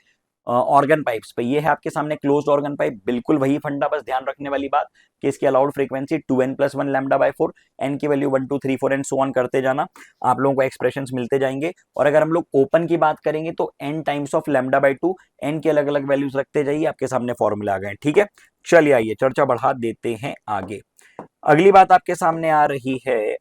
ऑर्गन पाइप्स पे। ये है आपके सामने क्लोज्ड ऑर्गन पाइप, बिल्कुल वही फंडा, बस ध्यान रखने वाली बात कि इसकी allowed frequency 2n plus 1 lambda by 4, n की वैल्यू 1 2 3 4 एंड सो ऑन करते जाना, आप लोगों को एक्सप्रेशंस मिलते जाएंगे। और अगर हम लोग ओपन की बात करेंगे तो n times of lambda by 2, n की अलग अलग वैल्यूज रखते जाइए, आपके सामने फॉर्मूला आ गए। ठीक है, चलिए आइए चर्चा बढ़ा देते हैं आगे। अगली बात आपके सामने आ रही है,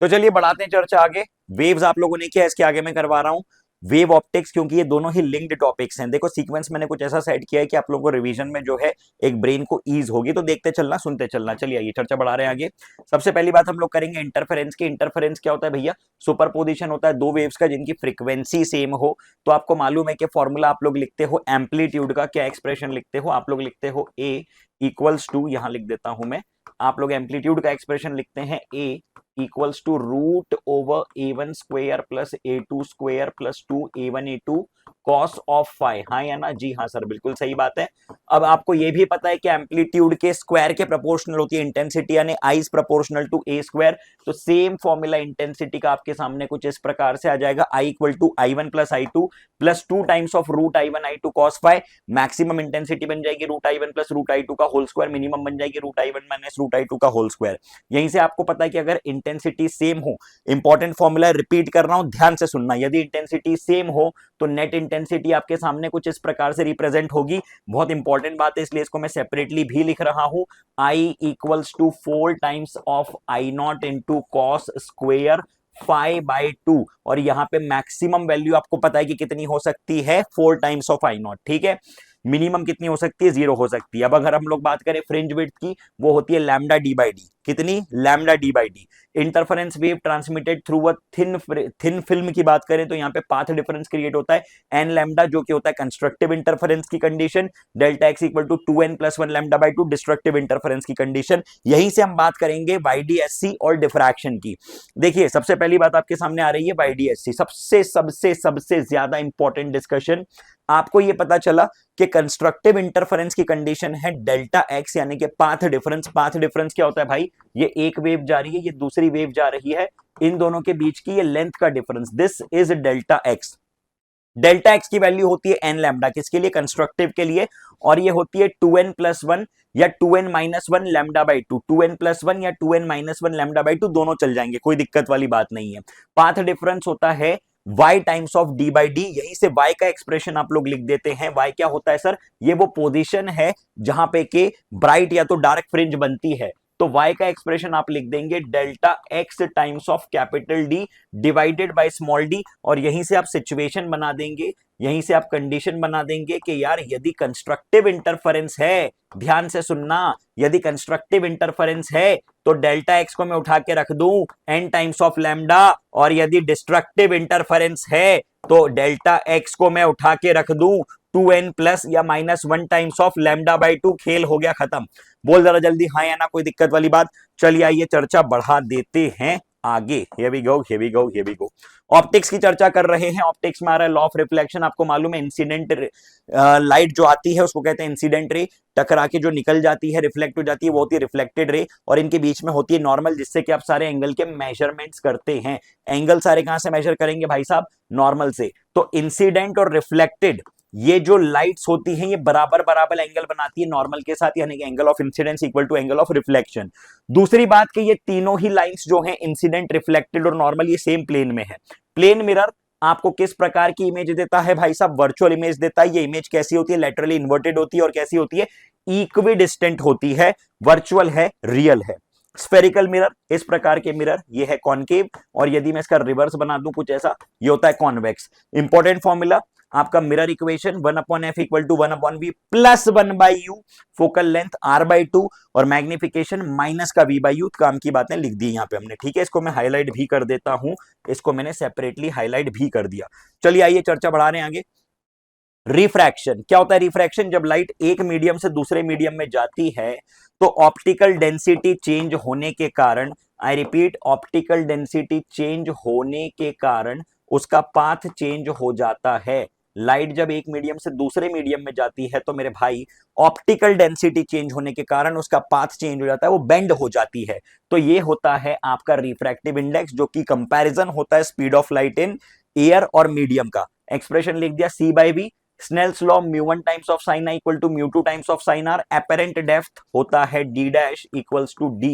तो चलिए बढ़ाते हैं चर्चा आगे। वेव्स आप लोगों ने किया, इसके आगे मैं करवा रहा हूं वेव ऑप्टिक्स, क्योंकि ये दोनों ही लिंक्ड टॉपिक्स हैं। देखो सीक्वेंस मैंने कुछ ऐसा सेट किया है कि आप लोगों को रिवीजन में जो है एक ब्रेन को ईज होगी, तो देखते चलना सुनते चलना। चलिए ये चर्चा बढ़ा रहे हैं आगे। सबसे पहली बात हम लोग करेंगे इंटरफेरेंस की। इंटरफेरेंस क्या होता है भैया, सुपरपोजिशन होता है दो वेव्स का जिनकी फ्रीक्वेंसी सेम हो। तो आपको मालूम है कि फॉर्मूला आप लोग लिखते हो एम्पलीट्यूड का, क्या एक्सप्रेशन लिखते हो आप लोग, लिखते हो a इक्वल्स टू, यहां लिख देता हूं मैं, आप लोग एम्पलीट्यूड का एक्सप्रेशन लिखते हैं a equals to root over a1 square plus a2 square plus 2a1 a2 cos of phi. हाँ या ना, जी हाँ सर, बिल्कुल सही बात है। अब आपको यह भी पता है कि एम्पलीट्यूड के स्क्वायर के प्रोपोर्शनल होती है इंटेंसिटी, यानी I is proportional to a square. तो सेम फॉर्मूला इंटेंसिटी का आपके सामने कुछ इस प्रकार से आ जाएगा, I equal to I1 plus I2 plus 2 times of root I1 I2 cos phi. Maximum intensity बन जाएगी root I1 plus root I2 का होल स्क्वायर, मिनिमम बन जाएगी root I1 minus root I2 का होल स्क्वायर। यहीं से आपको पता है कि अगर इंटेंसिटी सेम हो, इंपॉर्टेंट फॉर्मूला रिपीट कर रहा हूं, ध्यान से सुनना, यदि इंटेंसिटी सेम हो तो नेट इंटेंसिटी आपके सामने कुछ इस प्रकार से रिप्रेजेंट होगी। बहुत इंपॉर्टेंट बात है, इसलिए इसको मैं सेपरेटली भी लिख रहा हूं, I equals to 4 times of I not into cos square 5/2। और यहां पे मैक्सिमम वैल्यू आपको पता है कि कितनी हो सकती है, 4 टाइम्स ऑफ I नॉट। ठीक है, मिनिमम कितनी हो सकती है, 0 हो सकती है। अब अगर हम लोग बात करें फ्रिंज विड्थ की, वो होती है लैम्डा डी बाई डी। कितनी, lambda D by D. Interference wave transmitted through a thin film की बात करें तो यहाँ पे पाथ डिफरेंस क्रिएट होता है एन लैम्डा, जो कि होता है कंस्ट्रक्टिव इंटरफेरेंस की condition. Delta x equal to 2n plus 1 lambda by 2 destructive interference की कंडीशन। यहीं से हम बात करेंगे वाईडीएससी और डिफ्रैक्शन की। देखिए सबसे पहली बात आपके सामने आ रही है वाईडीएससी, सबसे सबसे सबसे ज्यादा इंपॉर्टेंट डिस्कशन। आपको ये पता चला कि कंस्ट्रक्टिव इंटरफेरेंस की कंडीशन है डेल्टा एक्स, यानी कि पाथ डिफरेंस। पाथ डिफरेंस क्या होता है भाई, ये एक वेव जा रही है, ये दूसरी वेव जा रही है, इन दोनों के बीच की ये लेंथ का difference, this is delta x. Delta x की वैल्यू होती है एन लैम्डा, किसके लिए, कंस्ट्रक्टिव के लिए, और ये होती है 2n प्लस 1 या 2n minus 1 lambda by 2। 2n plus 1 या 2n माइनस 1 लैम्डा बाई 2 दोनों चल जाएंगे, कोई दिक्कत वाली बात नहीं है। पाथ डिफरेंस होता है y times of d by D. यहीं से y का एक्सप्रेशन आप लोग लिख देते हैं। y क्या होता है सर? ये वो पोजीशन है जहां पे के ब्राइट या तो डार्क फ्रिंज बनती है। तो y का एक्सप्रेशन आप लिख देंगे delta x times of capital D divided by small d, और यहीं से आप सिचुएशन बना देंगे, यहीं से आप कंडीशन बना देंगे कि यार यदि कंस्ट्रक्टिव इंटरफेरेंस है, ध्यान से सुनना, यदि कंस्ट्रक्टिव इंटरफेरेंस है तो डेल्टा एक्स को मैं उठा के रख दूं n टाइम्स ऑफ लैम्डा, और यदि डिस्ट्रक्टिव इंटरफेरेंस है तो डेल्टा एक्स को मैं उठा के रख दूं 2n प्लस या -1 टाइम्स ऑफ लैम्डा बाई 2। खेल हो गया खत्म। बोल जरा जल्दी हाँ या ना, कोई दिक्कत वाली बात? चलिए आइए चर्चा बढ़ा देते हैं आगे। Here we go, here we go, here we go। Optics की चर्चा कर रहे हैं। ऑप्टिक्स में आ रहा है लॉ ऑफ रिफ्लेक्शन। आपको मालूम है इंसिडेंट लाइट जो आती है उसको कहते हैं इंसिडेंट रे, टकरा के जो निकल जाती है, रिफ्लेक्ट हो जाती है, वो होती है रिफ्लेक्टेड रे, और इनके बीच में होती है नॉर्मल, जिससे कि आप सारे एंगल के मेजरमेंट्स करते हैं। एंगल सारे कहां से मेजर करेंगे भाई साहब? नॉर्मल से। तो इंसिडेंट और रिफ्लेक्टेड ये जो लाइट्स होती हैं ये बराबर बराबर एंगल बनाती है नॉर्मल के साथ, यानी कि angle of incidence equal to angle of reflection. दूसरी बात कि ये तीनों ही लाइंस जो हैं इंसिडेंट, रिफ्लेक्टेड और नॉर्मल, ये सेम प्लेन में है। प्लेन मिरर आपको किस प्रकार की इमेज देता है भाई साहब? वर्चुअल इमेज देता है। ये इमेज कैसी होती है? लैटरली इन्वर्टेड होती है। और कैसी होती है? इक्वी डिस्टेंट होती है। वर्चुअल है, रियल है। स्फेरिकल मिरर, इस प्रकार के मिरर, ये है कॉनकेव, और यदि मैं इसका रिवर्स बना दूं कुछ ऐसा, ये होता है कॉन्वेक्स। इंपॉर्टेंट फॉर्मूला आपका mirror equation 1/f equal to 1/v plus 1/u, focal length r/2 और मैग्निफिकेशन माइनस का v/u। काम की बातें लिख दी यहां पे हमने, ठीक है। इसको मैं हाईलाइट भी कर देता हूं, इसको मैंने सेपरेटली हाईलाइट भी कर दिया। चलिए आइए चर्चा बढ़ा रहे हैं आगे। रिफ्रैक्शन क्या होता है? रिफ्रैक्शन जब लाइट एक मीडियम से दूसरे मीडियम में जाती है तो ऑप्टिकल डेंसिटी चेंज होने के कारण, I repeat, optical density change होने के कारण उसका पाथ चेंज हो जाता है। लाइट जब एक मीडियम से दूसरे मीडियम में जाती है तो मेरे भाई ऑप्टिकल डेंसिटी चेंज होने के कारण उसका पाथ चेंज हो जाता है, वो बेंड हो जाती है। तो ये होता है आपका रिफ्रैक्टिव इंडेक्स, जो कि कंपैरिजन होता है speed of light in air और मीडियम का। एक्सप्रेशन लिख दिया c/v, Snell's law μ1 times of sine I equal to μ2 times of sine R. Apparent depth होता है d dash equals to d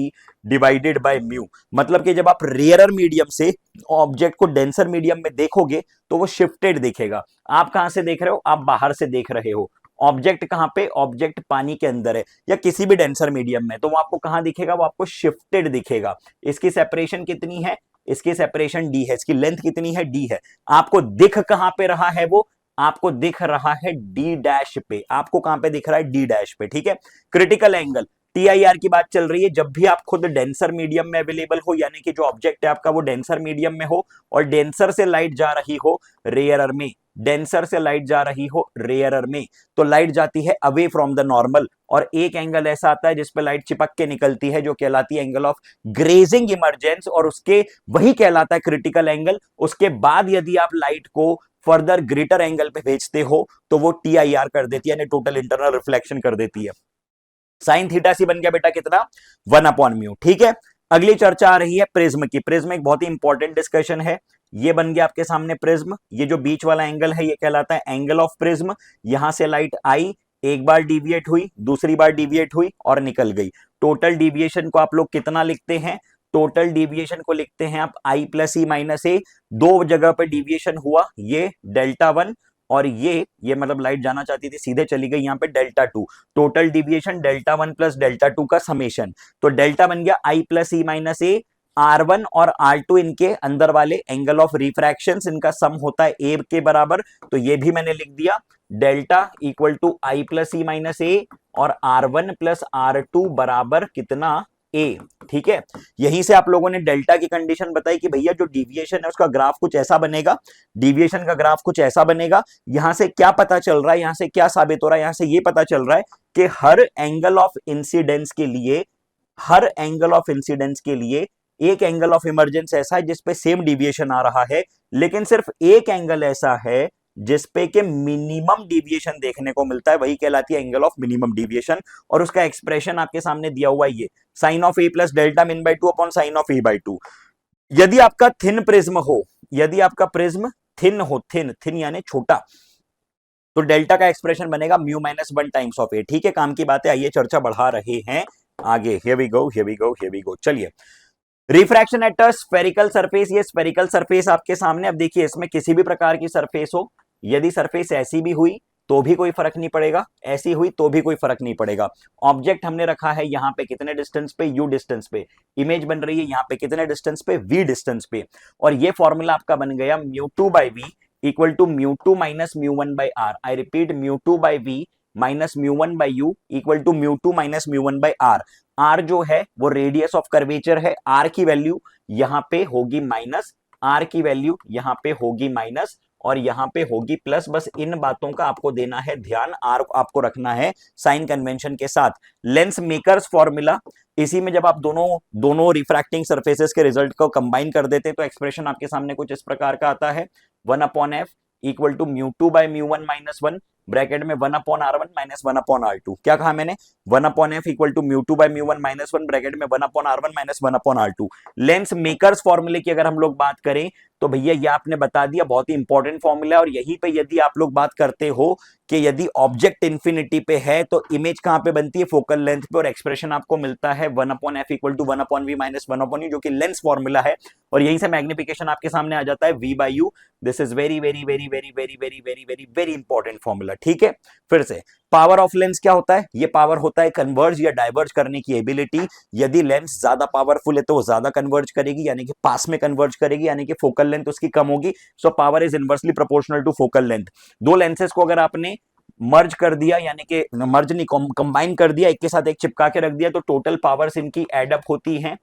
divided by mu. मतलब कि जब आप रेयरर मीडियम से ऑब्जेक्ट को डेंसर मीडियम में देखोगे तो वो शिफ्टेड दिखेगा। आप कहां से देख रहे हो? आप बाहर से देख रहे हो। ऑब्जेक्ट कहां पे? ऑब्जेक्ट पानी के अंदर है या किसी भी डेंसर मीडियम में, तो वो आपको कहां दिखेगा? वो आपको शिफ्टेड दिखेगा। इसकी सेपरेशन कितनी है? इसकी सेपरेशन d है। इसकी लेंथ कितनी है? d है। आपको दिख कहां पे रहा है? वो आपको दिख रहा है डी डैश पे। आपको कहां पे दिख रहा है? डी डैश पे, ठीक है। क्रिटिकल एंगल TIR की बात चल रही है। जब भी आप खुद डेंसर मीडियम में अवेलेबल हो, यानी कि जो ऑब्जेक्ट है आपका वो डेंसर मीडियम में हो और डेंसर से लाइट जा रही हो रेयरर में, डेंसर से लाइट जा रही हो रेयरर में, तो लाइट जाती है अवे फ्रॉम द नॉर्मल, और एक एंगल ऐसा आता है जिसपे लाइट चिपक के निकलती है जो कहलाती है एंगल ऑफ ग्रेजिंग इमरजेंस, और उसके वही कहलाता है क्रिटिकल एंगल। उसके बाद यदि आप लाइट को फर्दर ग्रेटर एंगल पे भेजते हो तो वो TIR कर देती है, यानी टोटल इंटरनल रिफ्लेक्शन कर देती है। साइन थीटा सी बन गया बेटा कितना? 1/म्यू, ठीक है। अगली चर्चा आ रही है प्रिज्म की। प्रिज्म एक बहुत ही इंपॉर्टेंट डिस्कशन है। ये बन गया आपके सामने प्रिज्म। ये जो बीच वाला एंगल है ये कहलाता है एंगल ऑफ प्रिज्म। यहां से लाइट आई, एक बार डिविएट हुई, दूसरी बार डिविएट हुई और निकल गई। टोटल डिविएशन को आप लोग कितना लिखते हैं? टोटल डिविएशन को लिखते हैं आप I प्लस ई माइनस ए। दो जगह पर डिविएशन हुआ, ये Δ1 और ये मतलब लाइट जाना चाहती थी सीधे चली गई यहाँ पे Δ2। टोटल डिविएशन Δ1 प्लस Δ2 का समेशन। तो डेल्टा बन गया I plus E minus A. R1 और R2 इनके अंदर वाले एंगल ऑफ रिफ्रैक्शन, इनका सम होता है ए के बराबर, तो ये भी मैंने लिख दिया delta equal to I plus E minus A और R1 प्लस R2 बराबर कितना? ए, ठीक है। यहीं से आप लोगों ने डेल्टा की कंडीशन बताई कि भैया जो डिविएशन है उसका ग्राफ कुछ ऐसा बनेगा, डिविएशन का ग्राफ कुछ ऐसा बनेगा। यहां से क्या पता चल रहा है? यहां से क्या साबित हो रहा है? यहां से ये पता चल रहा है कि हर एंगल ऑफ इंसिडेंस के लिए, हर एंगल ऑफ इंसिडेंस के लिए एक एंगल ऑफ इमरजेंस ऐसा है जिसपे सेम डिविएशन आ रहा है, लेकिन सिर्फ एक एंगल ऐसा है जिसपे के मिनिमम डिविएशन देखने को मिलता है, वही कहलाती है एंगल ऑफ मिनिमम डिविएशन। और उसका एक्सप्रेशन आपके सामने दिया हुआ है, ये sine of a plus delta min by two upon sine of a by two. यदि आपका थिन प्रिज्म हो, यदि आपका प्रिज्म थिन हो, थिन यानी छोटा, तो डेल्टा का एक्सप्रेशन बनेगा म्यू माइनस 1 टाइम्स ऑफ ए, ठीक है। काम की बात है, आइए चर्चा बढ़ा रहे हैं आगे। Here we go, here we go, here we go. चलिए refraction at a spherical surface, ये स्फेरिकल सरफेस आपके सामने। अब देखिए इसमें किसी भी प्रकार की सरफेस हो, यदि सरफेस ऐसी भी हुई तो भी कोई फर्क नहीं पड़ेगा, ऐसी हुई तो भी कोई फर्क नहीं पड़ेगा। ऑब्जेक्ट हमने रखा है यहां पे कितने डिस्टेंस पे, u डिस्टेंस पे। इमेज बन रही है यहां पे कितने डिस्टेंस पे, v डिस्टेंस पे। और ये फॉर्मूला आपका बन गया μ2 by V equal to μ2 minus μ1 by R. I repeat, μ2 by V minus μ1 by U equal to μ2 minus μ1 by R. R जो है वो रेडियस ऑफ कर्वेचर है, आर की वैल्यू यहां पे होगी माइनस, आर की वैल्यू यहां पे होगी माइनस और यहां पे होगी प्लस। बस इन बातों का आपको देना है ध्यान, आर आपको रखना है साइन कन्वेंशन के साथ। लेंस मेकर्स फॉर्मूला, इसी में जब आप दोनों दोनों रिफ्रैक्टिंग सरफेसेस के रिजल्ट को कंबाइन कर देते हैं तो एक्सप्रेशन आपके सामने कुछ इस प्रकार का आता है, 1/f equal to μ2 by μ1 minus 1 bracket में 1/r1 माइनस 1/r2। क्या कहा मैंने, 1/f equal to μ2 by μ1 minus 1 bracket में 1/r1 minus 1/r2। Lens makers फॉर्मूले की अगर हम लोग बात करें तो भैया ये आपने बता दिया, बहुत ही इंपॉर्टेंट फॉर्मूला है। और यहीं पे यदि आप लोग बात करते हो कि यदि ऑब्जेक्ट इंफिनिटी पे है तो इमेज कहां पे बनती है, फोकल लेंथ पे, और एक्सप्रेशन आपको मिलता है 1/f equal to 1/v minus 1/u, जो कि लेंस फॉर्मूला है। और यहीं से मैग्निफिकेशन आपके सामने आ जाता है v by you. This is very very very very very very very very very important formula. ठीक है, फिर से पावर ऑफ लेंस क्या होता है, ये पावर होता है कन्वर्ज या डाइवर्ज करने की एबिलिटी। यदि लेंस ज्यादा पावरफुल है तो वो ज्यादा कन्वर्ज करेगी, यानी कि पास में कन्वर्ज करेगी, यानी कि फोकल लेंथ उसकी कम होगी। So power is inversely proportional to focal length. दो लेंसेज को अगर आपने मर्ज कर दिया, यानी कि मर्ज नहीं कंबाइन कर दिया, एक के साथ एक चिपका के रख दिया, तो टोटल पावर्स इनकी एड अप होती हैं।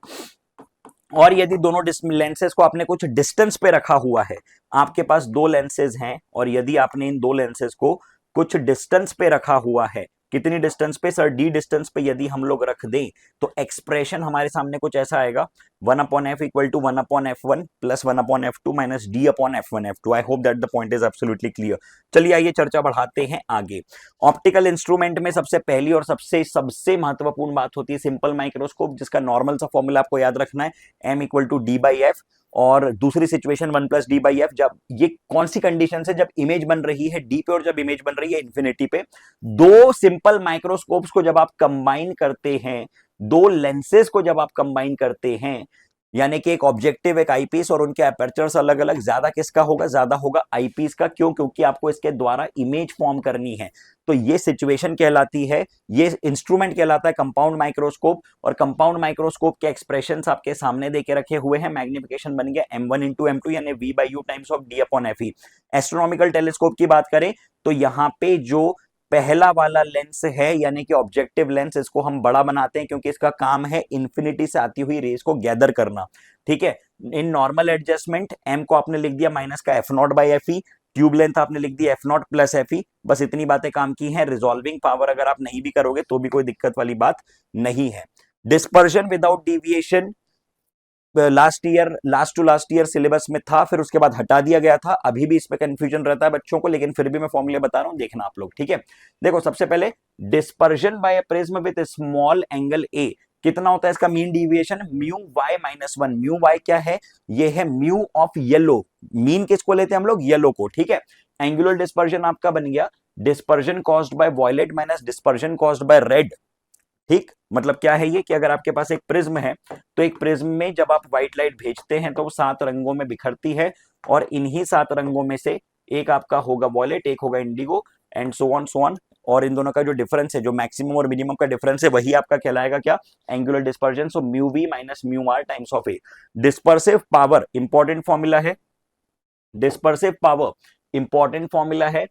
और यदि दोनों लेंसेज को आपने कुछ डिस्टेंस पे रखा हुआ है, आपके पास दो लेंसेज हैं और यदि आपने इन दो लेंसेज को कुछ डिस्टेंस पे रखा हुआ है, कितनी डिस्टेंस पे सर, डी डिस्टेंस पे यदि हम लोग रख दें तो एक्सप्रेशन हमारे सामने कुछ ऐसा आएगा, 1/f equal to 1/f1 plus 1/f2 minus d/f1f2। I hope that the point is absolutely clear. चलिए आइए चर्चा बढ़ाते हैं आगे। ऑप्टिकल इंस्ट्रूमेंट में सबसे पहली और सबसे सबसे महत्वपूर्ण बात होती है सिंपल माइक्रोस्कोप, जिसका नॉर्मल सा फॉर्मूला आपको याद रखना है, m equal to d by f. और दूसरी situation 1 plus d by f, जब ये कौन सी कंडीशन से, जब इमेज बन रही है डी पे और जब इमेज बन रही है इंफिनिटी पे। दो सिंपल माइक्रोस्कोप्स को जब आप कंबाइन करते हैं, दो लेंसेज को जब आप कंबाइन करते हैं, यानी कि एक ऑब्जेक्टिव एक आईपीस और उनके अपर्चर्स अलग अलग, ज्यादा किसका होगा, ज्यादा होगा आईपीस का। क्यों, क्योंकि आपको इसके द्वारा इमेज फॉर्म करनी है। तो ये सिचुएशन कहलाती है, ये इंस्ट्रूमेंट कहलाता है कंपाउंड माइक्रोस्कोप। और कंपाउंड माइक्रोस्कोप के एक्सप्रेशंस आपके सामने देके रखे हुए हैं। मैग्निफिकेशन बन गया m1 इंटू m2 यानी v by you times of d/fe। Astronomical telescope की बात करें तो यहां पे जो पहला वाला लेंस है यानी कि ऑब्जेक्टिव लेंस, इसको हम बड़ा बनाते हैं क्योंकि इसका काम है इंफिनिटी से आती हुई रेस को गैदर करना। ठीक है, इन नॉर्मल एडजस्टमेंट m को आपने लिख दिया माइनस का f0 by fe, tube length आपने लिख दी f0 प्लस fe। बस इतनी बातें काम की हैं। रिजॉल्विंग पावर अगर आप नहीं भी करोगे तो भी कोई दिक्कत वाली बात नहीं है। Dispersion without deviation last to last year syllabus में था, फिर उसके बाद हटा दिया गया था। अभी भी इसमें कंफ्यूजन रहता है बच्चों को, लेकिन फिर भी मैं फॉर्मूले बता रहा हूं, देखना आप लोग। ठीक है, देखो सबसे पहले dispersion by a prism with small angle a, कितना होता है इसका mean deviation, mu y minus 1। Mu y क्या है, ये है म्यू ऑफ येलो। मीन किसको लेते हैं हम लोग, येलो को। ठीक है, एंगुलर डिस्पर्जन आपका बन गया dispersion caused by violet minus dispersion caused by red. ठीक, मतलब क्या है ये कि अगर आपके पास एक प्रिज्म है तो एक प्रिज्म में जब आप व्हाइट लाइट भेजते हैं तो वो 7 रंगों में बिखरती है, और इन्हीं 7 रंगों में से एक आपका होगा वॉयलेट, एक होगा इंडिगो, एंड सो ऑन। और इन दोनों का जो डिफरेंस है, जो मैक्सिमम और मिनिमम का डिफरेंस है, वही आपका कहलाएगा क्या, angular dispersion. So mu v minus mu r times of a. Dispersive power important formula है, डिस्पर्सिव पावर इंपॉर्टेंट फॉर्मूला है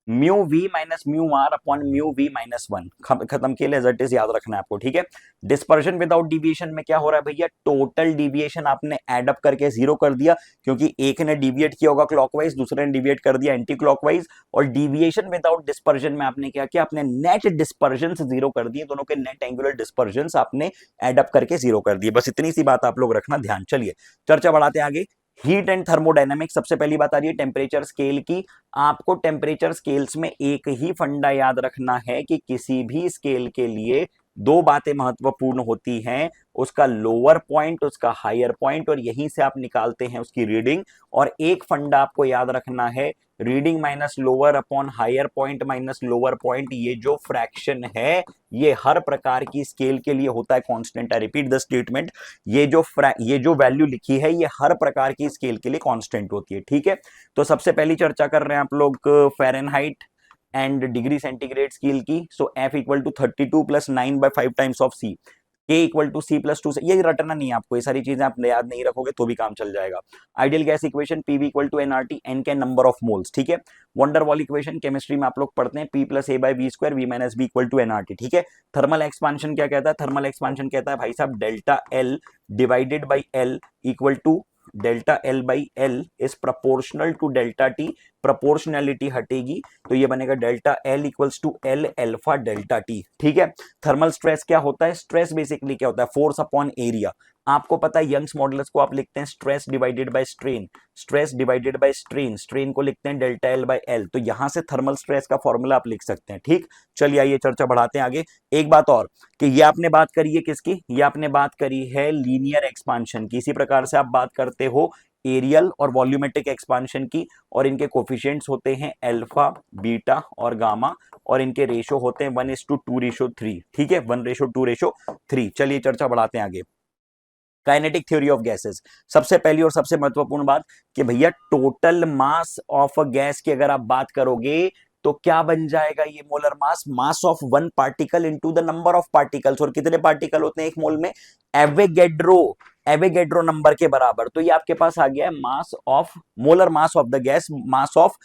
mu v minus mu r upon mu v minus 1। खत्म किए, एज इट इज याद रखना है आपको। ठीक है, डिस्पर्जन विदाउट डिविएशन में क्या हो रहा है भैया, टोटल डिविएशन आपने एड अप करके 0 कर दिया, क्योंकि एक ने डिविएट किया होगा क्लॉकवाइज, दूसरे ने डिविएट कर दिया एंटी क्लॉकवाइज। और डिविएशन विदाउट डिस्पर्जन में आपने क्या किया, आपने नेट डिस्पर्जन 0 कर दिए, दोनों के नेट एंगुलर डिस्पर्जन आपने एड अप करके 0 कर दिए। बस इतनी सी बात आप लोग रखना ध्यान। चलिए चर्चा बढ़ाते हैं आगे। हीट एंड थर्मोडायनेमिक्स, सबसे पहली बात आ रही है टेम्परेचर स्केल की। आपको टेम्परेचर स्केल्स में एक ही फंडा याद रखना है कि किसी भी स्केल के लिए दो बातें महत्वपूर्ण होती हैं, उसका लोअर पॉइंट, उसका हायर पॉइंट, और यहीं से आप निकालते हैं उसकी रीडिंग। और एक फंडा आपको याद रखना है reading minus lower upon higher point minus lower point, ये जो फ्रैक्शन है ये हर प्रकार की स्केल के लिए होता है constant. I repeat the statement, ये जो वैल्यू लिखी है ये हर प्रकार की स्केल के लिए कांस्टेंट होती है, ठीक है। तो सबसे पहली चर्चा कर रहे हैं आप लोग Fahrenheit and degree centigrade scale की। So F equal to 32 plus 9/5 times of C, K equal to C+2 से, ये रटना नहीं है आपको, ये सारी चीजें आप याद नहीं रखोगे तो भी काम चल जाएगा। Ideal gas equation PV equal to nRT, n के नंबर ऑफ मोल्स, ठीक है। वंडरवॉल इक्वेशन केमिस्ट्री में आप लोग पढ़ते हैं P plus A/V² V minus B equal to nRT, ठीक है। थर्मल एक्सपांशन क्या कहता है? थर्मल एक्सपांशन कहता है भाई साहब delta L divided by L equal to delta L by L is proportional to delta T, proportionality हटेगी तो ये बनेगा delta L equals to L alpha delta T, ठीक है। थर्मल स्ट्रेस क्या होता है? स्ट्रेस बेसिकली क्या होता है? Force upon area. आपको पता है यंग्स मॉडुलस को आप लिखते हैं stress divided by strain, stress divided by strain, strain को लिखते हैं डेल्टा L बाय L, तो यहां से थर्मल स्ट्रेस का फॉर्मूला आप लिख सकते हैं, ठीक। चलिए आइए चर्चा बढ़ाते हैं आगे। एक बात और कि ये आपने बात करी है किसकी? ये आपने बात करी है लीनियर एक्सपांशन की। इसी प्रकार से आप बात करते हो एरियल और वॉल्यूमेट्रिक एक्सपांशन की, और इनके कोफिशिएंट्स होते हैं अल्फा, बीटा और गामा, और इनके रेशो होते हैं 1:2:3, ठीक है, 1:2:3। चलिए चर्चा बढ़ाते हैं आगे। काइनेटिक थ्योरी ऑफ गैसेस, सबसे पहली और सबसे महत्वपूर्ण बात कि भैया total mass of a gas की अगर आप बात करोगे तो क्या बन जाएगा ये molar mass? Mass of one particle into the number of particles, और कितने पार्टिकल होते हैं एक मोल में? एवोगैड्रो, एवोगैड्रो नंबर के बराबर। तो ये आपके पास आ गया है mass of, molar mass of the gas, mass of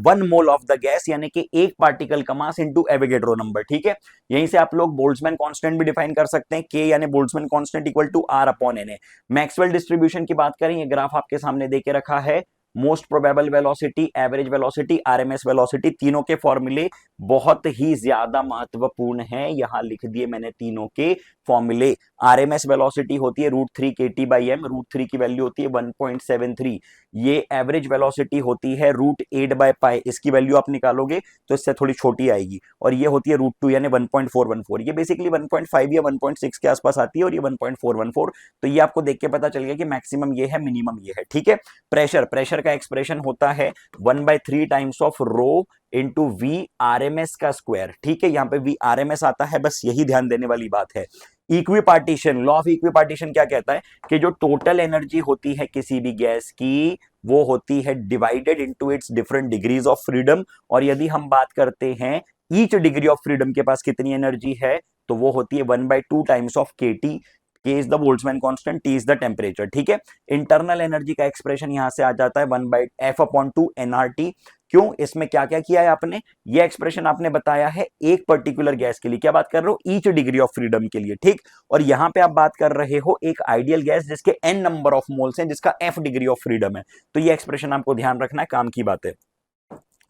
1 mole of the gas, यानी कि एक पार्टिकल का मास इनटू एवोगैड्रो नंबर, ठीक है। यहीं से आप लोग बोल्ट्जमैन कांस्टेंट भी डिफाइन कर सकते हैं, के यानी Boltzmann constant equal to R upon Na। Maxwell distribution की बात करें, ये ग्राफ आपके सामने देके रखा है। Most probable velocity, average velocity, RMS velocity, तीनों के फॉर्मूले बहुत ही ज्यादा महत्वपूर्ण हैं, यहां लिख दिए मैंने तीनों के फॉर्मूले। आरएमएस वेलोसिटी होती है √3 kT/m, √3 की वैल्यू होती है 1.73। ये एवरेज वेलोसिटी होती है √8/π, इसकी वैल्यू आप निकालोगे तो इससे थोड़ी छोटी आएगी, और ये होती है √2 यानी 1.414। ये बेसिकली 1.5 या 1.6 के आसपास आती है, और ये 1.414। तो ये आपको देख के पता चल गया कि मैक्सिमम ये है, मिनिमम ये है, ठीक है। प्रेशर, प्रेशर का एक्सप्रेशन होता है 1/3 times of rho into v RMS का स्क्वायर, ठीक है। यहाँ पे वी आरएमएस आता है, बस यही ध्यान देने वाली बात है। इक्विपार्टीशन, लॉ ऑफ इक्विपार्टीशन क्या कहता है कि जो टोटल एनर्जी होती है किसी भी गैस की वो होती है divided into its different degrees of freedom, और यदि हम बात करते हैं ईच डिग्री ऑफ फ्रीडम के पास कितनी एनर्जी है तो वो होती है 1/2 times of kT। K is the Boltzmann constant, T is the temperature, ठीक है। इंटरनल एनर्जी का एक्सप्रेशन यहां से आ जाता है 1/F/2 nRT। क्यों? इसमें क्या क्या किया है आपने? ये एक्सप्रेशन आपने बताया है एक पर्टिकुलर गैस के लिए, क्या बात कर रहे हो? ईच डिग्री ऑफ फ्रीडम के लिए, ठीक। और यहां पे आप बात कर रहे हो एक आइडियल गैस जिसके n नंबर ऑफ मोल्स हैं, जिसका F डिग्री ऑफ फ्रीडम है, तो ये एक्सप्रेशन आपको ध्यान रखना है, काम की बात है।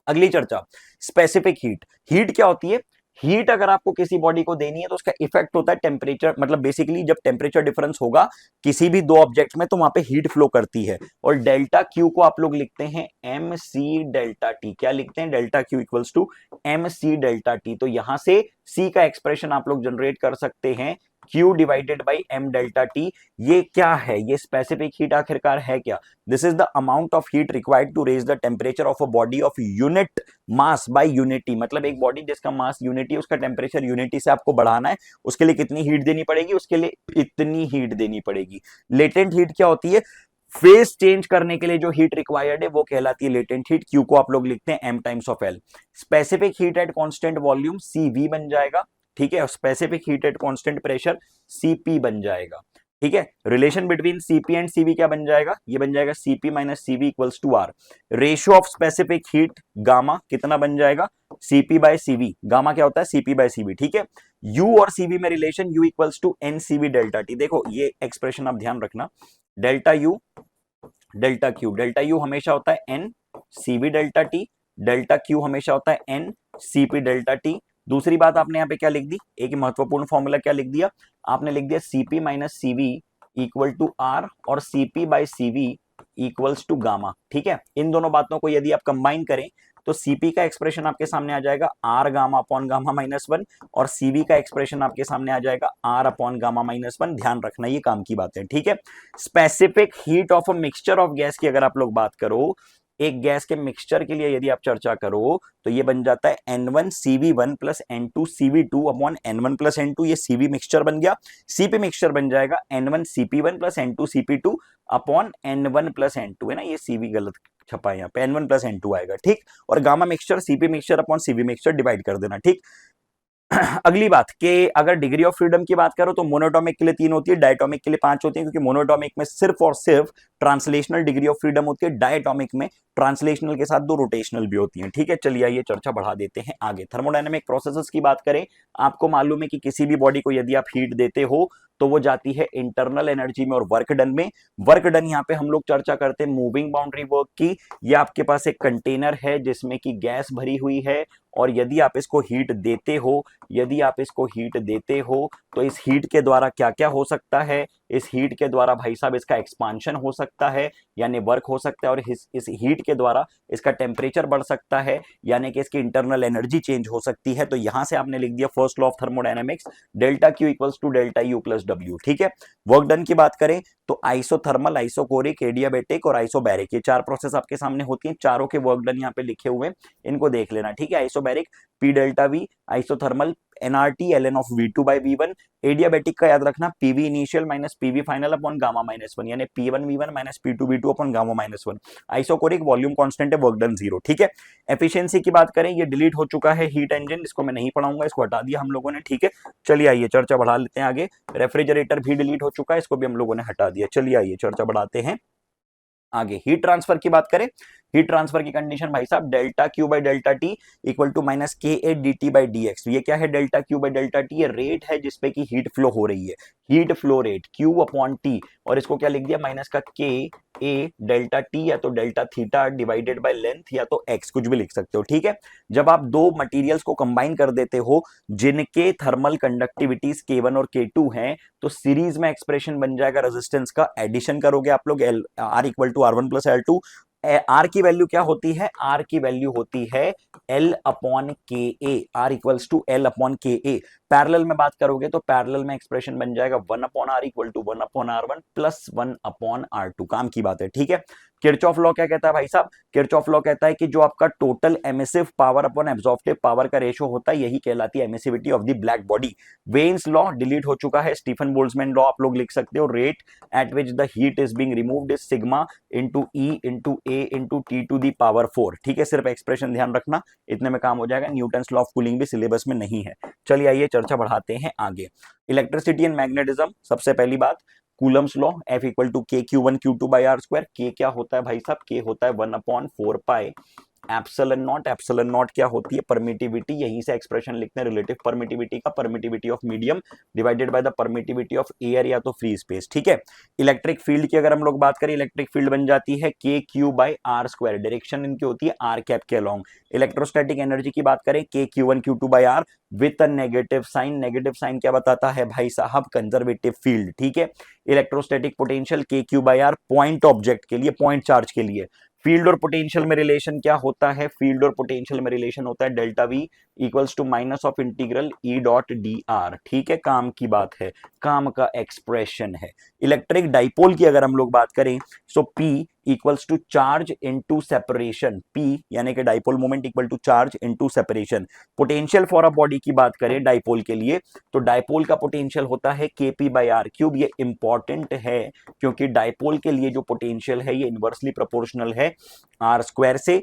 अगली चर्चा, स्पेसिफिक हीट। हीट क्या होती है? हीट अगर आपको किसी बॉडी को देनी है तो उसका इफेक्ट होता है टेम्परेचर, मतलब बेसिकली जब टेम्परेचर डिफरेंस होगा किसी भी दो ऑब्जेक्ट में तो वहां पे हीट फ्लो करती है, और डेल्टा क्यू को आप लोग लिखते हैं mc डेल्टा टी। क्या लिखते हैं? Delta q equals to mc delta t. तो यहां से c का एक्सप्रेशन आप लोग जनरेट कर सकते हैं Q divided by m delta T. ये क्या है? ये स्पेसिफिक हीट आखिरकार है क्या? This is the amount of heat required to raise the temperature of a body of unit mass by unity, मतलब एक बॉडी जिसका मास यूनिटी, उसका टेम्परेचर यूनिटी से आपको बढ़ाना है, उसके लिए कितनी हीट देनी पड़ेगी? उसके लिए इतनी हीट देनी पड़ेगी। लेटेंट हीट क्या होती है? फेज चेंज करने के लिए जो हीट रिक्वायर्ड है वो कहलाती है लेटेंट हीट। क्यू को आप लोग लिखते हैं m times of l। Specific heat at constant volume CV बन जाएगा, ठीक है। Specific heat at constant pressure CP बन जाएगा, ठीक है। Relation between CP and CV क्या बन जाएगा? ये बन जाएगा CP minus CV equals to R। Ratio of specific heat gamma कितना बन जाएगा? CP by CV। गामा क्या होता है? CP बाय CV, ठीक है। U और CV में relation U equals to NCV delta T। देखो ये एक्सप्रेशन आप ध्यान रखना, delta U delta Q, delta U हमेशा होता है N CV delta T, delta Q हमेशा होता है N CP डेल्टा T। दूसरी बात आपने यहाँ पे क्या लिख दी? एक महत्वपूर्ण फॉर्मूला क्या लिख दिया आपने? लिख दिया CP minus CV equal to R और CP by CV equals to gamma, ठीक है। इन दोनों बातों को यदि आप कंबाइन करें तो CP का एक्सप्रेशन आपके सामने आ जाएगा R गामा अपॉन गामा -1, और CV का एक्सप्रेशन आपके सामने आ जाएगा R अपॉन गामा -1। ध्यान रखना, ये काम की बात है, ठीक है। Specific heat of a mixture of gas की अगर आप लोग बात करो एक गैस के मिक्सचर के लिए यदि आप चर्चा करो तो ये बन जाता है N1Cv1 plus N2Cv2 upon N1 plus N2, ये Cv मिक्सचर बन गया। Cp मिक्सचर बन जाएगा N1Cp1 plus N2Cp2 upon N1 plus N2, है ना, ये Cv गलत छपा है यहाँ पे, N1 प्लस N2 आएगा, ठीक। और gamma mixture Cp mixture upon Cv mixture divide कर देना, ठीक। अगली बात कि अगर डिग्री ऑफ फ्रीडम की बात करो तो मोनोटॉमिक के लिए 3 होती है, डायटोमिक के लिए 5 होती है, क्योंकि मोनोटॉमिक में सिर्फ और सिर्फ ट्रांसलेशनल डिग्री ऑफ फ्रीडम होती है, डायटोमिक में ट्रांसलेशनल के साथ 2 रोटेशनल भी होती हैं, ठीक है। चलिए आइए चर्चा बढ़ा देते हैं आगे। थर्मोडायनेमिक प्रोसेसेस की बात करें, आपको मालूम है कि किसी भी बॉडी को यदि आप हीट देते हो तो वो जाती है इंटरनल एनर्जी में और वर्क डन में। वर्क डन यहाँ पे हम लोग चर्चा करते हैं मूविंग बाउंड्री वर्क की। ये आपके पास एक कंटेनर है जिसमें कि गैस भरी हुई है, और यदि आप इसको हीट देते हो, यदि आप इसको हीट देते हो तो इस हीट के द्वारा क्या क्या हो सकता है, इस हीट के द्वारा भाई साहब इसका एक्सपांशन हो सकता है यानी वर्क हो सकता है, और इस हीट के द्वारा इसका टेम्परेचर बढ़ सकता है यानी कि इसकी इंटरनल एनर्जी चेंज हो सकती है। तो यहां से आपने लिख दिया first law of thermodynamics, delta q equals to delta u plus डब्ल्यू, ठीक है। वर्क डन की बात करें तो आइसोथर्मल, आइसोकोरिक, एडियाबेटिक और आइसोबैरिक, ये 4 प्रोसेस आपके सामने होती हैं। चारों के वर्क डन यहाँ पे लिखे हुए हैं, इनको देख लेना, ठीक है। Isobaric P delta V, isothermal NRT L N of V2 by V1, adiabatic का याद रखना PV initial minus PV final upon gamma minus 1, यानी P1 V1 minus P2 V2 upon gamma minus 1। Isochoric volume constant है, work done 0, ठीक है। Efficiency की बात करें, ये डिलीट हो चुका है हीट इंजन, इसको मैं नहीं पढ़ाऊंगा, इसको हटा दिया हम लोगों ने, ठीक है। चलिए आइए चर्चा बढ़ा लेते हैं आगे। रेफ्रिजरेटर भी डिलीट हो चुका है, इसको भी हम लोगों ने हटा दिया। चलिए आइए चर्चा बढ़ाते हैं आगे। हीट ट्रांसफर की बात करें, हीट ट्रांसफर की कंडीशन भाई साहब delta Q by delta T equal to minus K A D T by D X. ये क्या है delta Q by delta T, ये रेट है जिसपे की हीट फ्लो हो रही है, heat flow rate Q upon T, और इसको क्या लिख दिया माइनस का के ए डेल्टा टी या तो delta theta divided by length या तो एक्स, कुछ भी लिख सकते हो, ठीक है। जब आप दो मटेरियल्स को कंबाइन कर देते हो जिनके थर्मल कंडक्टिविटीज K1 और K2 हैं, तो सीरीज में एक्सप्रेशन बन जाएगा रेजिस्टेंस का, एडिशन करोगे आप लोग L R equal to R1 plus R2। R की वैल्यू क्या होती है, आर की वैल्यू होती है L upon K A, R equals to L upon K A. Parallel में बात करोगे तो पैरेलल में एक्सप्रेशन बन जाएगा 1 upon R equal to 1 upon R1 plus 1 upon R2, काम की बात है, ठीक है। किरचॉफ लॉ क्या कहता है भाई साहब, किरचॉफ लॉ कहता है कि जो आपका total emissive power upon absorptive power का रेशो होता है, यही कहलाती है emissivity of the black body. Veins law delete हो चुका है, स्टीफन बोल्ट्जमैन लॉ आप लोग लिख सकते हो, rate at which the heat is being removed is sigma into E into A into T to the power 4, ठीक है। सिर्फ एक्सप्रेशन ध्यान रखना, इतने में काम हो जाएगा। न्यूटन्स लॉ ऑफ कूलिंग भी सिलेबस में नहीं है। चलिए आइए चर्चा बढ़ाते हैं आगे। इलेक्ट्रिसिटी एंड मैग्नेटिज्म, सबसे पहली बात Coulomb's law, F equal to K Q one Q two by R square. K क्या होता है भाई साहब, के होता है 1 upon 4 pi epsilon not. Epsilon not क्या होती है, परमिटिविटी, यहीं से एक्सप्रेशन लिखते हैं रिलेटिव परमिटिविटी का, permittivity of medium divided by the permittivity of air या तो फ्री स्पेस, ठीक है। इलेक्ट्रिक फील्ड की अगर हम लोग बात करें, इलेक्ट्रिक फील्ड बन जाती है K Q by R square, direction इनकी होती है आर कैप के अलोंग। इलेक्ट्रोस्टैटिक एनर्जी की बात करें, K Q one Q two by R with a negative sign. Negative sign क्या बताता है भाई साहब, कंजर्वेटिव फील्ड, ठीक है। Electrostatic potential K Q by R point object के लिए, पॉइंट चार्ज के लिए। फील्ड और पोटेंशियल में रिलेशन क्या होता है, फील्ड और पोटेंशियल में रिलेशन होता है delta V equals to minus of integral E dot D R, ठीक है। काम की बात है, काम का एक्सप्रेशन है। इलेक्ट्रिक डाइपोल की अगर हम लोग बात करें, so P equals to charge into separation, P यानी कि dipole moment equal to charge into separation. Potential for a body की बात करें डाइपोल के लिए, तो डाइपोल का पोटेंशियल होता है Kp बाई आर क्यूब। ये इंपॉर्टेंट है क्योंकि डाइपोल के लिए जो पोटेंशियल है ये इनवर्सली प्रोपोर्शनल है आर स्क्वायर से,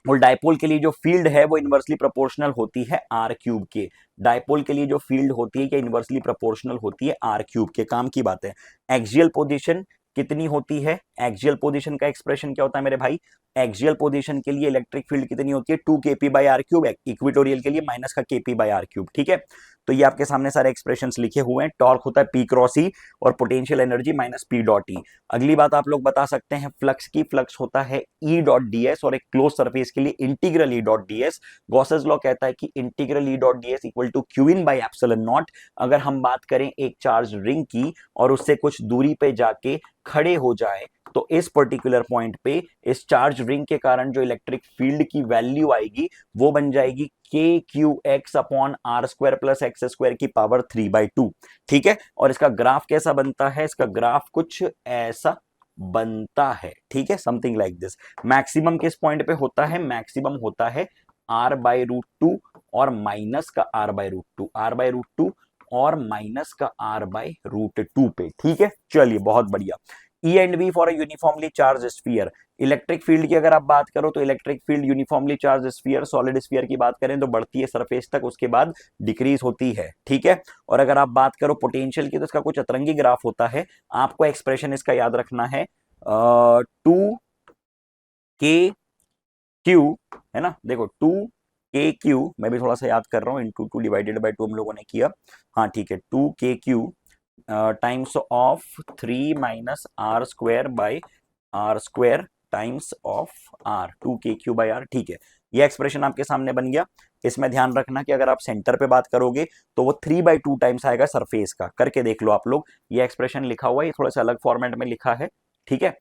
और डाइपोल के लिए जो फील्ड है वो इनवर्सली प्रोपोर्शनल होती है आर क्यूब के। डाइपोल के लिए जो फील्ड होती है ये इनवर्सली प्रोपोर्शनल होती है आर क्यूब के, काम की बात है। एक्सियल पोजीशन कितनी होती है, एक्सियल पोजीशन का एक्सप्रेशन क्या होता है मेरे भाई, एक्सियल पोजीशन के लिए इलेक्ट्रिक फील्ड कितनी होती है 2 Kp by R cube, equatorial के लिए माइनस का Kp बाई आर क्यूब, ठीक है। तो ये आपके सामने सारे एक्सप्रेशंस लिखे हुए हैं। टॉर्क होता है P क्रॉस E और potential energy minus P dot E। अगली बात आप लोग बता सकते हैं फ्लक्स की, फ्लक्स होता है E डॉट ds और एक क्लोज सरफेस के लिए integral E dot ds। Gauss's law कहता है कि integral E dot ds equal to Q in by epsilon naught. अगर हम बात करें एक चार्ज रिंग की और उससे कुछ दूरी पे जाके खड़े हो जाए तो इस पर्टिकुलर पॉइंट पे इस चार्ज रिंग के कारण जो इलेक्ट्रिक फील्ड की वैल्यू आएगी वो बन जाएगी K Q X upon R square plus X square की पावर 3/2, ठीक है। और इसका ग्राफ कैसा बनता है, इसका ग्राफ कुछ ऐसा बनता है, ठीक है, समथिंग लाइक दिस। मैक्सिमम किस पॉइंट पे होता है? मैक्सिमम होता है r/√2 और माइनस का r/√2, r/√2 और माइनस का r/√2 पे, ठीक है। चलिए बहुत बढ़िया। E and B for a uniformly charge sphere. Electric field की अगर आप बात करो तो electric field uniformly charge sphere, solid sphere की बात करें तो बढ़ती है सरफेस तक, उसके बाद डिक्रीज होती है, ठीक है। और अगर आप बात करो पोटेंशियल की तो इसका कुछ अतरंगी ग्राफ होता है। आपको एक्सप्रेशन इसका याद रखना है, 2k/q, है ना। देखो 2k/q, मैं भी थोड़ा सा याद कर रहा हूँ, इंटू 2 डिवाइडेड बाई 2 हम लोगों ने किया। हाँ ठीक है, 2k/q times of 3 minus R square by R square times of R, 2k/q by R, ठीक है। ये एक्सप्रेशन आपके सामने बन गया। इसमें ध्यान रखना कि अगर आप सेंटर पे बात करोगे तो वो 3/2 टाइम्स आएगा सरफेस का। करके देख लो आप लोग, ये एक्सप्रेशन लिखा हुआ है, ये थोड़ा सा अलग फॉर्मेट में लिखा है, ठीक है।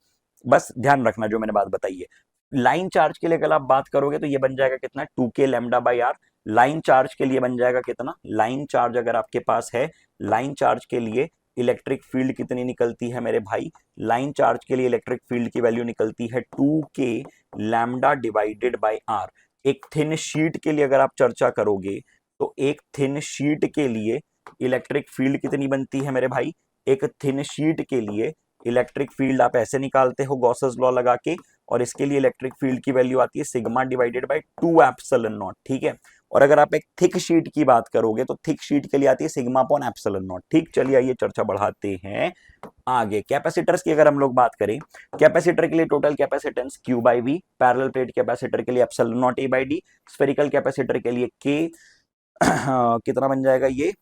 बस ध्यान रखना जो मैंने बात बताई है। लाइन चार्ज के लिए अगर आप बात करोगे तो ये बन जाएगा कितना, 2k lambda by R. Line charge के लिए बन जाएगा कितना, लाइन चार्ज अगर आपके पास है, लाइन चार्ज के लिए इलेक्ट्रिक फील्ड कितनी निकलती है मेरे भाई? लाइन चार्ज के लिए इलेक्ट्रिक फील्ड की वैल्यू निकलती है 2k lambda divided by R. एक थिन शीट के लिए अगर आप चर्चा करोगे तो एक थिन शीट के लिए इलेक्ट्रिक फील्ड कितनी बनती है मेरे भाई? एक थिन शीट के लिए इलेक्ट्रिक फील्ड आप ऐसे निकालते हो गॉसेस लॉ लगा के, और इसके लिए इलेक्ट्रिक फील्ड की वैल्यू आती है sigma divided by 2 epsilon not, ठीक है। और अगर आप एक थिक शीट की बात करोगे तो थिक शीट के लिए आती है सिग्मा अपॉन एप्सिलॉन नॉट, ठीक। चलिए आइए चर्चा बढ़ाते हैं आगे। कैपेसिटर्स की अगर हम लोग बात करें, कैपेसिटर के लिए total capacitance Q/V, parallel plate capacitor के लिए epsilon not A/D, spherical capacitor के लिए K कितना बन जाएगा ये,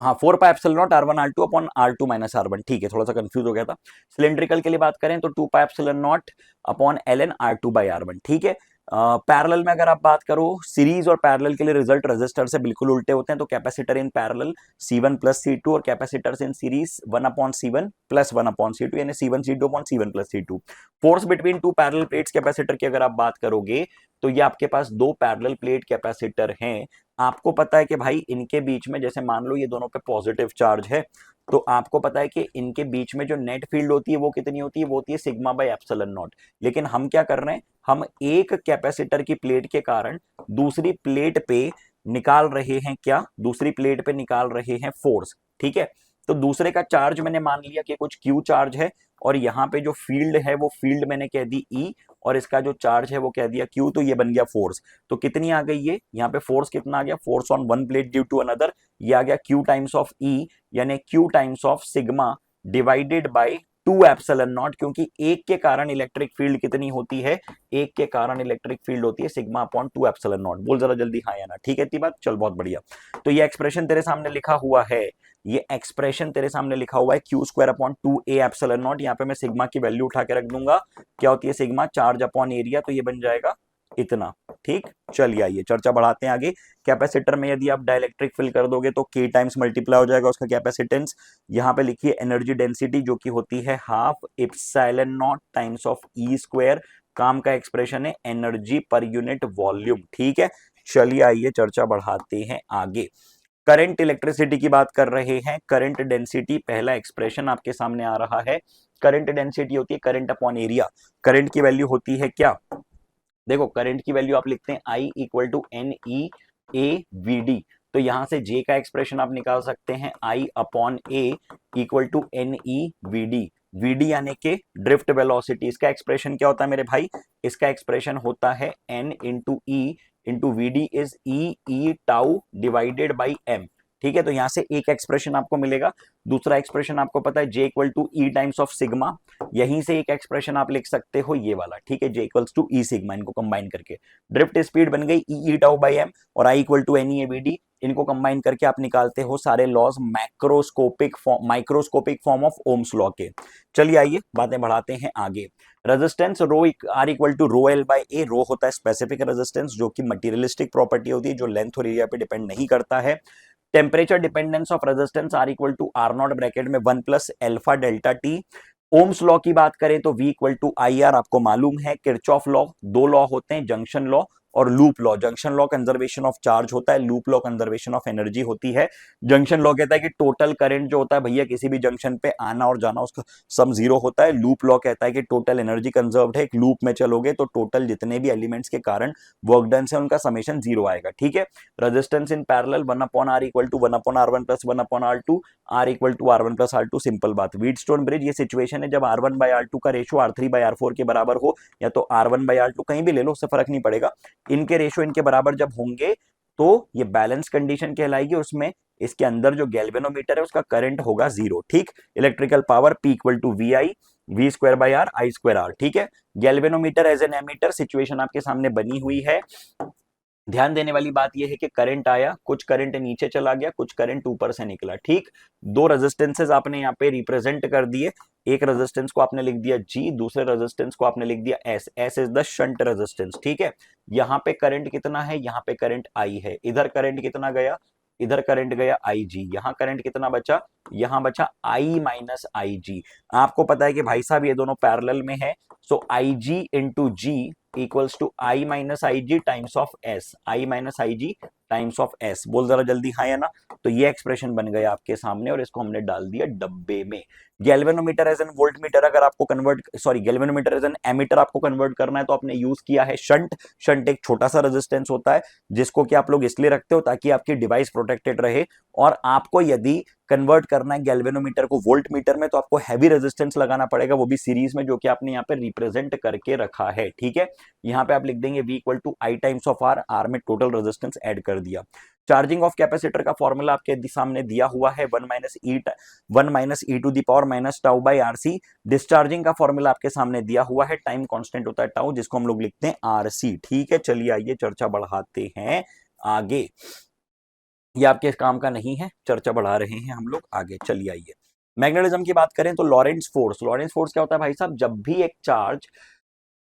हाँ 4πε0 R1 R2 upon R2 minus R1, ठीक है, थोड़ा सा कंफ्यूज हो गया था। सिलेंड्रिकल के लिए बात करें तो 2πε0 upon ln R2 by R1, ठीक है। पैरेलल में अगर आप बात करो, सीरीज और पैरेलल के लिए रिजल्ट रेजिस्टर से बिल्कुल उल्टे होते हैं। तो capacitor in parallel C1 plus C2 और capacitors in series 1/C1 plus 1/C2, यानी C1 C2 upon C1 plus C2। Force between two parallel plates capacitor की अगर आप बात करोगे तो ये आपके पास दो पैरेलल प्लेट कैपेसिटर हैं। आपको पता है कि भाई इनके बीच में, जैसे मान लो ये दोनों पे पॉजिटिव चार्ज है, तो आपको पता है कि इनके बीच में जो नेट फील्ड होती है वो कितनी होती है, वो होती है सिग्मा बाई एप्सिलॉन नॉट। लेकिन हम क्या कर रहे हैं, हम एक कैपेसिटर की प्लेट के कारण दूसरी प्लेट पे निकाल रहे हैं क्या, दूसरी प्लेट पे निकाल रहे हैं फोर्स, ठीक है। तो दूसरे का चार्ज मैंने मान लिया कि कुछ क्यू चार्ज है, और यहाँ पे जो फील्ड है वो फील्ड मैंने कह दी ई, और इसका जो चार्ज है वो कह दिया क्यू, तो ये बन गया फोर्स। तो कितनी आ गई ये, यहाँ पे फोर्स कितना आ गया, force on one plate due to another, ये आ गया क्यू टाइम्स ऑफ ई, यानी Q times of sigma divided by 2 epsilon naught, क्योंकि एक के कारण इलेक्ट्रिक फील्ड कितनी होती है, एक के कारण इलेक्ट्रिक फील्ड होती है सिग्मा अपॉन 2 एप्सिलॉन नॉट। बोल जरा जल्दी हाँ या ना, ठीक है इतनी बात, चल बहुत बढ़िया। तो ये एक्सप्रेशन तेरे सामने लिखा हुआ है, ये एक्सप्रेशन तेरे सामने लिखा हुआ है Q² upon 2a epsilon not. यहाँ पे मैं सिग्मा की वैल्यू उठा के रख दूंगा, क्या होती है सिग्मा, चार्ज अपॉन एरिया, तो ये बन जाएगा इतना, ठीक। चलिए आइए चर्चा बढ़ाते हैं आगे। कैपेसिटर में यदि आप डाइलेक्ट्रिक फिल कर दोगे तो K टाइम्स मल्टीप्लाई हो जाएगा उसका कैपेसिटेंस। यहाँ पे लिखिए एनर्जी डेंसिटी जो कि होती है half epsilon not times of E²। काम का एक्सप्रेशन है एनर्जी पर यूनिट वॉल्यूम, ठीक है। चलिए आइए चर्चा बढ़ाते हैं आगे। करंट इलेक्ट्रिसिटी की बात कर रहे हैं। करंट डेंसिटी पहला एक्सप्रेशन आपके सामने आ रहा है। करंट डेंसिटी होती है करंट अपॉन एरिया। करंट की वैल्यू होती है क्या, देखो करंट की वैल्यू आप लिखते हैं I इक्वल टू NE/AVD। तो यहां से J का एक्सप्रेशन आप निकाल सकते हैं I upon A equal to NE/VD। VD यानी कि ड्रिफ्ट वेलोसिटी। इसका एक्सप्रेशन क्या होता है मेरे भाई, इसका एक्सप्रेशन होता है N into E into VD is E tau divided by M, ठीक है। तो यहां से एक एक्सप्रेशन आपको मिलेगा। दूसरा एक्सप्रेशन आपको पता है J equal to E times of sigma. यहीं से एक एक्सप्रेशन आप लिख सकते हो ये वाला, ठीक है, J equals to E sigma. इनको कंबाइन करके ड्रिफ्ट स्पीड बन गई E टाउ बाई M, और I इक्वल टू NE/AVD। इनको कंबाइन करके आप निकालते हो सारे laws microscopic form of Ohm's law के। चलिए आइए बातें बढ़ाते हैं आगे। Resistance rho R equal to rho L by A। Rho होता है स्पेसिफिक रेजिस्टेंस जो कि मटीरियलिस्टिक प्रॉपर्टी होती है, जो लेंथ और एरिया पे डिपेंड नहीं करता है। Temperature dependence of resistance R equal to R naught bracket में 1 plus alpha delta T. Ohm's law की बात करें तो V इक्वल टू IR आपको मालूम है। किरचॉफ लॉ, दो लॉ होते हैं, जंक्शन लॉ और loop law, junction law conservation of charge होता है, loop law conservation of energy होती है। जंक्शन लॉ कहता है कि टोटल करंट जो होता है भैया किसी भी जंक्शन पे आना और जाना उसका सम जीरो होता है। लूप लॉ कहता है कि टोटल एनर्जी कंजर्व्ड है, एक लूप में चलोगे तो टोटल जितने भी एलिमेंट्स के कारण वर्क डन से उनका समेशन जीरो आएगा, ठीक है। Resistance in parallel 1/r equal to 1/r1 plus 1/r2, r equal to r1 plus r2, simple बात। व्हीटस्टोन ब्रिज ये सिचुएशन है जब r1/r2 का रेशियो r3/r4 के बराबर हो, या तो r1/r2 कहीं भी ले लो, उससे फर्क नहीं पड़ेगा, इनके रेशियो इनके बराबर जब होंगे तो ये बैलेंस कंडीशन कहलाएगी, और उसमें इसके अंदर जो गैल्वेनोमीटर है उसका करंट होगा जीरो, ठीक। Electrical power P equal to VI V square by R I square R, ठीक है। Galvanometer as an ammeter, situation आपके सामने बनी हुई है। ध्यान देने वाली बात यह है कि करंट आया, कुछ करंट नीचे चला गया, कुछ करंट ऊपर से निकला, ठीक। दो रेजिस्टेंसेस आपने यहाँ पे रिप्रेजेंट कर दिए, एक रेजिस्टेंस को आपने लिख दिया G, दूसरे रेजिस्टेंस को आपने लिख दिया S। S is the shunt resistance, ठीक है। यहाँ पे करंट कितना है, यहाँ पे करंट I है, इधर करंट कितना गया, इधर करंट गया IG, यहाँ करंट कितना बचा, यहाँ बचा I माइनस IG। आपको पता है कि भाई साहब ये दोनों पैरेलल में है, so IG into G equals to I minus IG times of S, I minus IG times of S। बोल जरा जल्दी, हाँ या ना। तो ये एक्सप्रेशन बन गया आपके सामने और इसको हमने डाल दिया डब्बे में। Galvanometer as an voltmeter अगर आपको गैल्वेनोमीटर एज एन एमीटर आपको कन्वर्ट करना है तो आपने यूज किया है शंट। शंट एक छोटा सा रेजिस्टेंस होता है जिसको कि आप लोग इसलिए रखते हो ताकि आपकी डिवाइस प्रोटेक्टेड रहे, और आपको यदि कन्वर्ट करना है गैल्वेनोमीटर को वोल्ट मीटर में तो आपको हैवी रेजिस्टेंस लगाना पड़ेगा, वो भी सीरीज में, जो कि आपने यहाँ पे रिप्रेजेंट करके रखा है, ठीक है। यहाँ पे आप लिख देंगे V equal to I times of R, R में टोटल रेजिस्टेंस ऐड कर दिया। चार्जिंग ऑफ कैपेसिटर का फॉर्मूला आपके सामने दिया हुआ है 1 minus E to the power minus tau by RC। Discharging का फॉर्मूला आपके सामने दिया हुआ है, टाइम कांस्टेंट होता है टाउ, जिसको हम लोग लिखते हैं RC, ठीक है। चलिए आइए चर्चा बढ़ाते हैं आगे, ये आपके काम का नहीं है, चर्चा बढ़ा रहे हैं हम लोग आगे। चलिए आइए मैग्नेटिज्म की बात करें तो लॉरेंट्ज फोर्स, लॉरेंट्ज फोर्स क्या होता है भाई साहब, जब भी एक चार्ज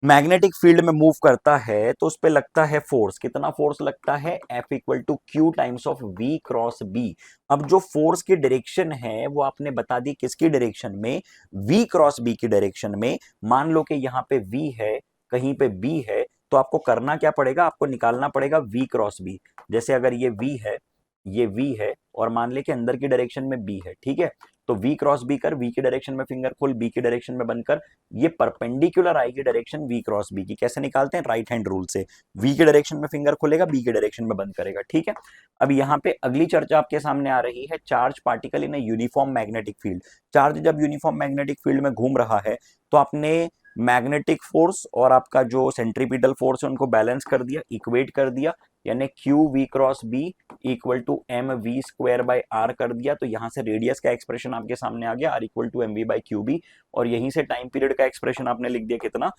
मैग्नेटिक फील्ड में मूव करता है तो उस पे लगता है फोर्स, कितना फोर्स लगता है, F equal to Q times of V cross B। अब जो फोर्स की डायरेक्शन है वो आपने बता दी किसकी डायरेक्शन में, V क्रॉस B की डायरेक्शन में। मान लो कि यहाँ पे V है, कहीं पे B है, तो आपको करना क्या पड़ेगा, आपको निकालना पड़ेगा V क्रॉस B। जैसे अगर ये V है, ये V है, और मान ले कि अंदर की डायरेक्शन में B है, ठीक है। तो V क्रॉस B कर, V की डायरेक्शन में फिंगर खोल, B की डायरेक्शन में बंद कर, ये परपेंडिकुलर आएगी डायरेक्शन V क्रॉस B की। कैसे निकालते हैं, राइट हैंड रूल से। V की डायरेक्शन में फिंगर खोलेगा, B की डायरेक्शन में बंद करेगा, ठीक है। अब यहाँ पे अगली चर्चा आपके सामने आ रही है, charge particle in uniform magnetic field. Charge जब यूनिफॉर्म मैग्नेटिक फील्ड में घूम रहा है तो आपने मैग्नेटिक फोर्स और आपका जो सेंट्रीपिटल फोर्स है उनको बैलेंस कर दिया, इक्वेट कर दिया, यानी Q V cross B equal to M V square by R कर दिया। तो यहां से रेडियस का एक्सप्रेशन आपके सामने आ गया, R equal to MV by QB, और यहीं से टाइम पीरियड का एक्सप्रेशन आपने लिख दिया कितना,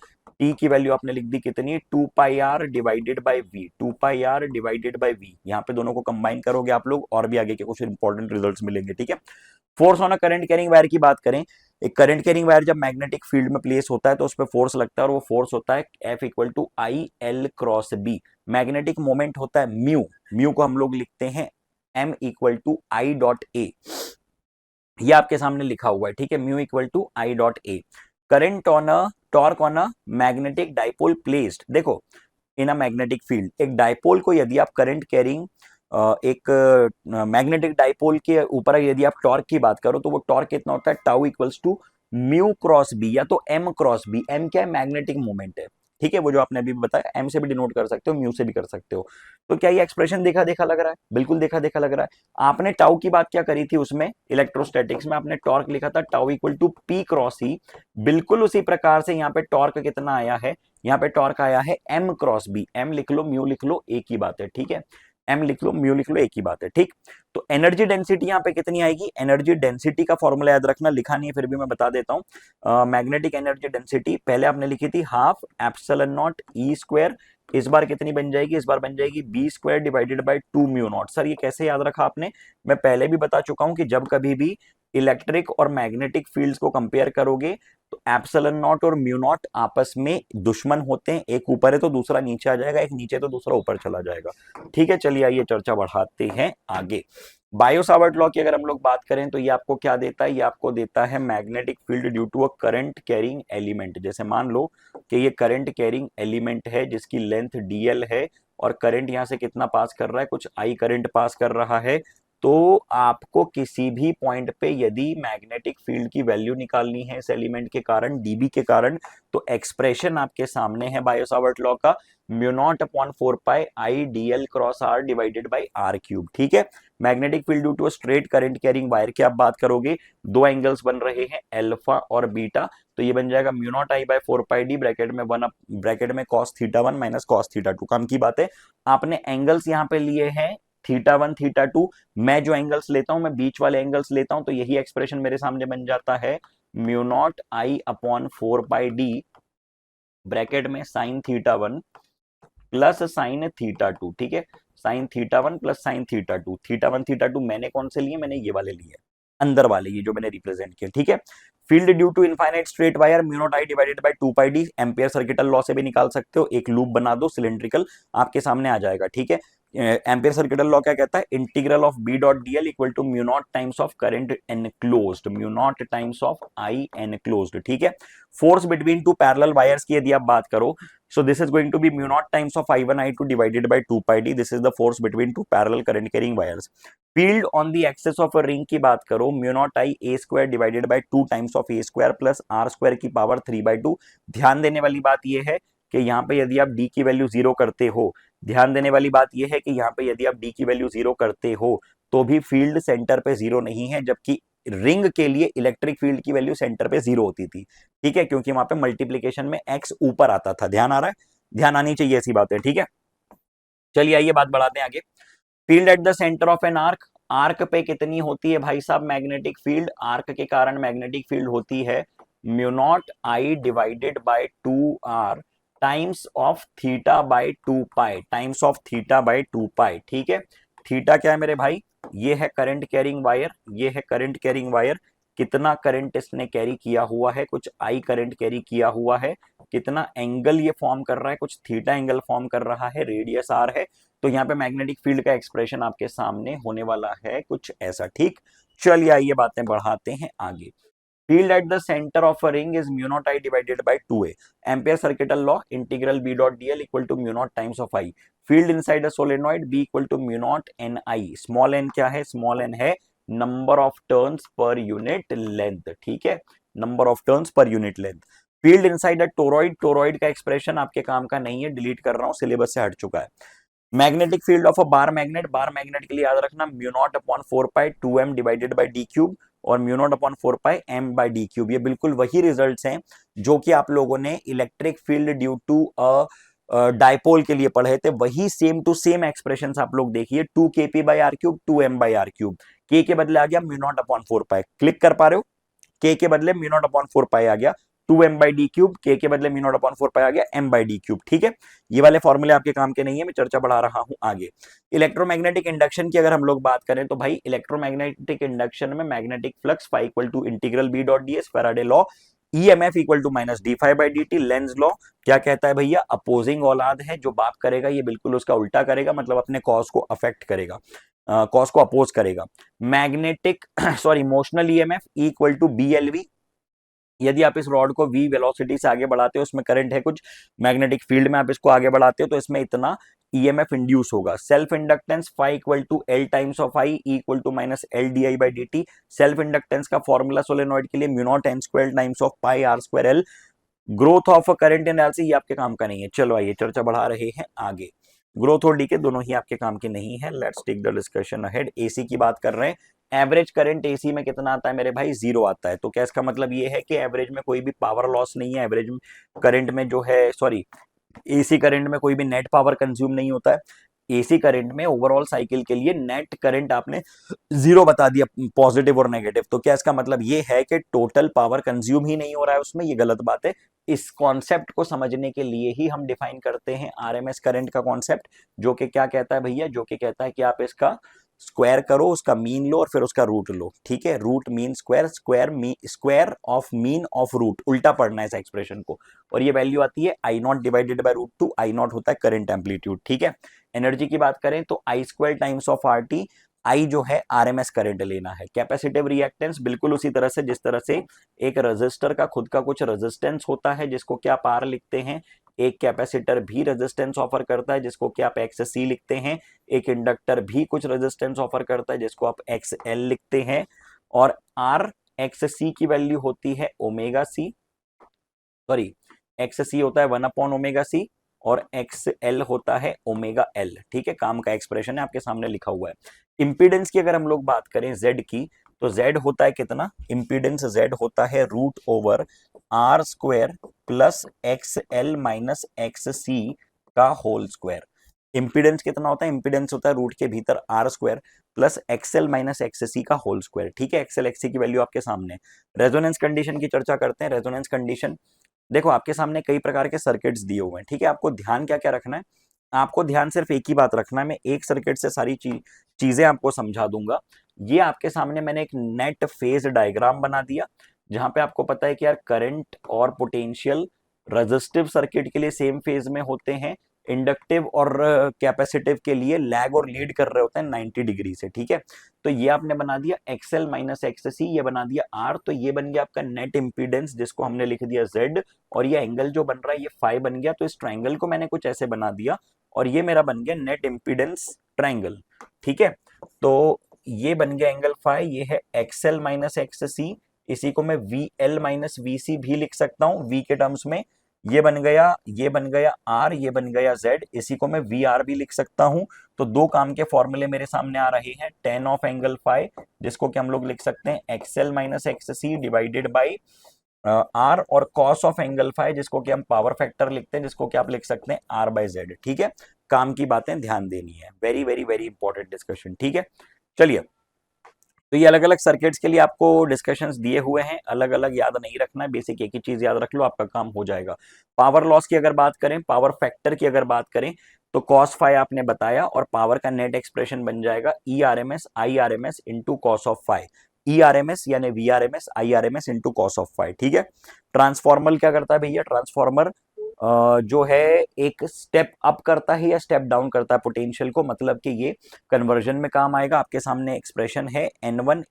T की वैल्यू आपने लिख दी कितनी, 2 पाई R divided by V, 2 pi R divided by V। यहाँ पे दोनों को कंबाइन करोगे आप लोग और भी आगे के कुछ इंपॉर्टेंट रिजल्ट्स मिलेंगे, ठीक है। Force on a current carrying wire की बात करें, एक करंट कैरिंग वायर जब मैग्नेटिक फील्ड में प्लेस होता है तो उस पर फोर्स लगता है, और वो फोर्स होता है F equal to I L cross B। Magnetic moment होता है म्यू, म्यू को हम लोग लिखते हैं M equal to I dot A, ये आपके सामने लिखा हुआ है, ठीक है, mu equal to I dot A। Current on a torque on a magnetic dipole placed, देखो इन अ मैग्नेटिक फील्ड, एक डाइपोल को यदि आप करंट कैरिंग एक मैग्नेटिक डाइपोल के ऊपर यदि आप टॉर्क की बात करो तो वो टॉर्क कितना होता है, tau equals to mu cross B, या तो एम क्रॉस बी। एम क्या है, मैग्नेटिक मोमेंट है, ठीक है, वो जो आपने अभी बताया, एम से भी डिनोट कर सकते हो, म्यू से भी कर सकते हो। तो क्या ये एक्सप्रेशन देखा देखा लग रहा है, बिल्कुल देखा देखा लग रहा है। आपने टाउ की बात क्या करी थी उसमें, इलेक्ट्रोस्टैटिक्स में आपने टॉर्क लिखा था tau equal to P cross E, बिल्कुल उसी प्रकार से यहाँ पे टॉर्क कितना आया है, यहाँ पे टॉर्क आया है एम क्रॉस बी। एम लिख लो, म्यू लिख लो, एक ही बात है, ठीक है, एम लिख लो, म्यू लिख लो, एक ही बात है, ठीक। तो एनर्जी डेंसिटी यहाँ पे कितनी आएगी, एनर्जी डेंसिटी का फॉर्मूला याद रखना, लिखा नहीं है फिर भी मैं बता देता हूँ। मैग्नेटिक एनर्जी डेंसिटी पहले आपने लिखी थी half epsilon naught E square, इस बार कितनी बन जाएगी, इस बार बन जाएगी B square divided by 2 mu naught. Sir ये कैसे याद रखा आपने, मैं पहले भी बता चुका हूं कि जब कभी भी इलेक्ट्रिक और मैग्नेटिक फील्ड्स को कंपेयर करोगे तो एप्सिलॉन नॉट और म्यू नॉट आपस में दुश्मन होते हैं, एक ऊपर है तो दूसरा नीचे आ जाएगा, एक नीचे तो दूसरा ऊपर चला जाएगा, ठीक है। चलिए आइए चर्चा बढ़ाते हैं आगे। बायो सावर्ट लॉ की अगर हम लोग बात करें तो ये आपको क्या देता है, ये आपको देता है magnetic field due to a current carrying element. जैसे मान लो कि ये करंट कैरिंग एलिमेंट है जिसकी लेंथ dl है और करंट यहां से कितना पास कर रहा है, कुछ I करंट पास कर रहा है, तो आपको किसी भी पॉइंट पे यदि मैग्नेटिक फील्ड की वैल्यू निकालनी है इस एलिमेंट के कारण, dB के कारण, तो एक्सप्रेशन आपके सामने है बायो सावर्ट लॉ का, mu naught upon 4 pi I D L cross R divided by R cube. ठीक है, magnetic field due to straight current carrying wire की आप बात करोगे, दो एंगल्स बन रहे हैं अल्फा और बीटा, तो ये बन जाएगा म्यू नॉट आई बाय 4 पाई डी ब्रैकेट में वन ब्रैकेट में cos theta 1 minus cos theta 2। काम की बात है, आपने एंगल्स यहाँ पे लिए हैं थीटा 1 थीटा 2, मैं जो एंगल्स लेता हूं मैं बीच वाले एंगल्स लेता हूं, तो यही एक्सप्रेशन मेरे सामने बन जाता है म्यू नॉट आई अपॉन 4 पाई डी ब्रैकेट में sine theta 1 plus sine theta 2। ठीक है, sine theta 1 plus sine theta 2, theta 1 theta 2 मैंने कौन से लिए, मैंने ये वाले लिए अंदर वाले, ये जो मैंने रिप्रेजेंट किया। ठीक है, field due to infinite straight wire mu naught I divided by 2 pi D, ampere circuital law से भी निकाल सकते हो, एक लूप बना दो सिलिंड्रिकल, आपके सामने आ जाएगा। ठीक है, एम्पियर सर्किटल लॉ क्या कहता है, integral of B dot DL equal to mu naught times of current enclosed, mu naught times of I enclosed. ठीक है, force between two parallel wires की यदि आप बात करो, so this is going to be mu naught times of I1 I2 divided by 2 pi d, this is the force between two parallel current carrying wires। field on the axis of a ring की बात करो, mu naught I a square divided by 2 times of a square plus r square की power 3/2। ध्यान देने वाली बात यह है कि यहाँ पे यदि आप d की वैल्यू 0 करते हो, ध्यान देने वाली बात यह है कि यहाँ पे यदि आप d की वैल्यू 0 करते हो तो भी फील्ड सेंटर पे 0 नहीं है, जबकि रिंग के लिए इलेक्ट्रिक फील्ड की वैल्यू सेंटर पे 0 होती थी। ठीक है, क्योंकि वहां पे मल्टीप्लीकेशन में x ऊपर आता था। ध्यान आ रहा है, ध्यान आनी चाहिए ऐसी बातें। ठीक है, चलिए आइए बात बढ़ाते हैं आगे। Field at the centre of an arc, arc पे कितनी होती है भाई साहब मैग्नेटिक फील्ड, आर्क के कारण मैग्नेटिक फील्ड होती है mu naught I divided bye 2r times of theta by 2 pi, times of theta by 2 पाई। ठीक है, थीटा क्या है मेरे भाई, ये है करंट कैरिंग वायर, ये है करंट कैरिंग वायर, कितना करंट इसने कैरी किया हुआ है, कुछ आई करंट कैरी किया हुआ है, कितना एंगल ये फॉर्म कर रहा है, कुछ थीटा एंगल फॉर्म कर रहा है, रेडियस आर है, तो यहाँ पे मैग्नेटिक फील्ड का एक्सप्रेशन आपके सामने होने वाला है कुछ ऐसा। ठीक, चलिए आइए बातें बढ़ाते हैं आगे। Field at the centre of a ring is mu naught I divided by 2a, ampere circuital law integral b dot dl equal to mu naught times of I, field inside a solenoid b equal to mu naught N I, small n क्या है, small n है number of turns per unit length. ठीक है, number of turns per unit length. Field inside a toroid, toroid का expression आपके काम का नहीं है, डिलीट कर रहा हूं, सिलेबस से हट चुका है। Magnetic field of a bar magnet, bar magnet के लिए याद रखना mu naught upon 4 pi 2m divided by d cube और म्यू नॉट अपॉन 4 पाई m बाय d क्यूब। ये बिल्कुल वही रिजल्ट्स हैं जो कि आप लोगों ने electric field due to dipole के लिए पढ़े थे, वही सेम टू सेम एक्सप्रेशन आप लोग देखिए, 2 kp by r cube 2m by r cube, k के बदले आ गया mu naught upon 4 pi, click कर पा रहे हो, k के बदले म्यू नॉट अपॉन 4 पाई आ गया, 2m by D cube, k के बदले म्यू नॉट अपॉन 4 पाई आ गया m बाई डी क्यूब। ठीक है, ये वाले फॉर्मूले आपके काम के नहीं है, मैं चर्चा बढ़ा रहा हूं आगे। इलेक्ट्रोमैग्नेटिक इंडक्शन की अगर हम लोग बात करें तो भाई इलेक्ट्रोमैग्नेटिक इंडक्शन में magnetic flux phi equal to integral B dot D S, Faraday law, EMF equal to minus D phi by D T, Lenz law क्या कहता है भैया, अपोजिंग औलाद है, जो बाप करेगा ये बिल्कुल उसका उल्टा करेगा, मतलब अपने कॉज को अफेक्ट करेगा, कॉज को अपोज करेगा। Magnetic sorry motional EMF equal to BLV, यदि आप इस रॉड को v वेलोसिटी से आगे बढ़ाते हो, उसमें करंट है कुछ, मैग्नेटिक फील्ड में आप इसको आगे बढ़ाते हो तो इसमें इतना ईएमएफ इंड्यूस होगा। Self inductance phi equal to L times of I equal to minus L D I by D T, self inductance का फॉर्मूला सोलेनॉइड के लिए mu naught N square times of pi R square L. Growth of current in LC, ये आपके काम का नहीं है। चलो आइए चर्चा बढ़ा रहे हैं आगे। ग्रोथ और डी के दोनों ही आपके काम के नहीं है। Let's take the discussion ahead. AC की बात कर रहे हैं, एवरेज करंट एसी में कितना आता है मेरे भाई, 0 आता है। तो क्या इसका मतलब ये है कि एवरेज में कोई भी पावर लॉस नहीं है, एवरेज करंट में जो है सॉरी एसी करंट में कोई भी नेट पावर कंज्यूम नहीं होता है। एसी करंट में ओवरऑल साइकिल के लिए नेट करंट आपने 0 बता दिया, पॉजिटिव और नेगेटिव, तो क्या इसका मतलब ये है कि टोटल पावर कंज्यूम ही नहीं हो रहा है उसमें, ये गलत बात है। इस कॉन्सेप्ट को समझने के लिए ही हम डिफाइन करते हैं आरएमएस करंट का कॉन्सेप्ट, जो कि क्या कहता है भैया, जो कि कहता है कि आप इसका स्क्वायर करो, उसका मीन लो और फिर उसका रूट लो। ठीक है, root mean square, square of mean of root, उल्टा पढ़ना है इस एक्सप्रेशन को, और ये वैल्यू आती है I naught divided by root 2। I naught होता है करंट एम्पलीट्यूड। ठीक है, एनर्जी की बात करें तो I square times of R T, I जो है आरएमएस करंट लेना है। कैपेसिटिव रिएक्टेंस बिल्कुल उसी तरह से जिस तरह से एक रेजिस्टर का खुद का कुछ रेजिस्टेंस होता है जिसको क्या आप आर लिखते हैं, एक कैपेसिटर भी रेजिस्टेंस ऑफर करता है जिसको कि आप एक्स सी लिखते हैं, एक इंडक्टर भी कुछ रेजिस्टेंस ऑफर करता है जिसको आप एक्स एल लिखते हैं, और आर एक्स सी की वैल्यू होती है ओमेगा सी, सॉरी एक्स सी होता है 1/ओमेगा सी और एक्स एल होता है ओमेगा एल। ठीक है, काम का एक्सप्रेशन है आपके सामने लिखा हुआ है। इंपीडेंस की अगर हम लोग बात करें जेड की, तो जेड होता है कितना, इंपीडेंस जेड होता है root over R square plus X L minus X C का होल स्क्वायर। इंपीडेंस कितना होता है, इंपीडेंस होता है रूट के भीतर R square plus XL minus XC का होल स्क्वायर। ठीक है, एक्सएल एक्ससी की वैल्यू आपके सामने। रेजोनेंस कंडीशन की चर्चा करते हैं। रेजोनेंस कंडीशन देखो आपके सामने कई प्रकार के सर्किट्स दिए हुए हैं। ठीक है, आपको ध्यान क्या क्या रखना है, आपको ध्यान सिर्फ एक ही बात रखना है। मैं एक सर्किट से सारी चीजें आपको समझा दूंगा। ये आपके सामने मैंने एक नेट फेज डायग्राम बना दिया जहां पे आपको पता है कि यार करंट और पोटेंशियल रेजिस्टिव सर्किट के लिए सेम फेज में होते हैं, इंडक्टिव और कैपेसिटिव के लिए लैग और लीड कर रहे होते हैं 90 डिग्री से। ठीक है, तो ये आपने बना दिया एक्सएल माइनस एक्ससी, ये बना दिया आर, तो ये बन गया आपका नेट इंपीडेंस जिसको हमने लिख दिया जेड, और ये एंगल जो बन रहा है ये फाई बन गया। तो इस ट्रायंगल को मैंने कुछ ऐसे बना दिया और ये मेरा बन गया नेट इंपीडेंस ट्रायंगल। ठीक है, तो ये बन गया एंगल फाई, ये है एक्सएल माइनस एक्ससी, इसी को मैं वी एल माइनस वी सी भी लिख सकता हूँ वी के टर्म्स में। ये बन गया आर, ये बन गया जेड, इसी को मैं वी आर भी लिख सकता हूं। तो दो काम के फॉर्मूले मेरे सामने आ रहे हैं, टेन ऑफ एंगल फाई जिसको कि हम लोग लिख सकते हैं XL minus XC divided by R, और कॉस ऑफ एंगल फाई जिसको कि हम पावर फैक्टर लिखते हैं जिसको कि आप लिख सकते हैं आर बाय जेड। ठीक है, काम की बातें ध्यान देनी है, very very very important discussion. ठीक है, चलिए, तो ये अलग अलग सर्किट्स के लिए आपको डिस्कशंस दिए हुए हैं, अलग अलग याद नहीं रखना है, बेसिक एक ही चीज याद रख लो, आपका काम हो जाएगा। पावर लॉस की अगर बात करें, पावर फैक्टर की अगर बात करें, तो कॉस फाई आपने बताया और पावर का नेट एक्सप्रेशन बन जाएगा E R M S I R M S into cos of phi, E R M S यानी V R M S I R M S into cos of phi. ठीक है, transformer क्या करता है भैया, transformer जो है एक स्टेप अप करता है या स्टेप डाउन करता है पोटेंशियल को, मतलब कि ये कन्वर्जन में काम आएगा। आपके सामने एक्सप्रेशन है N1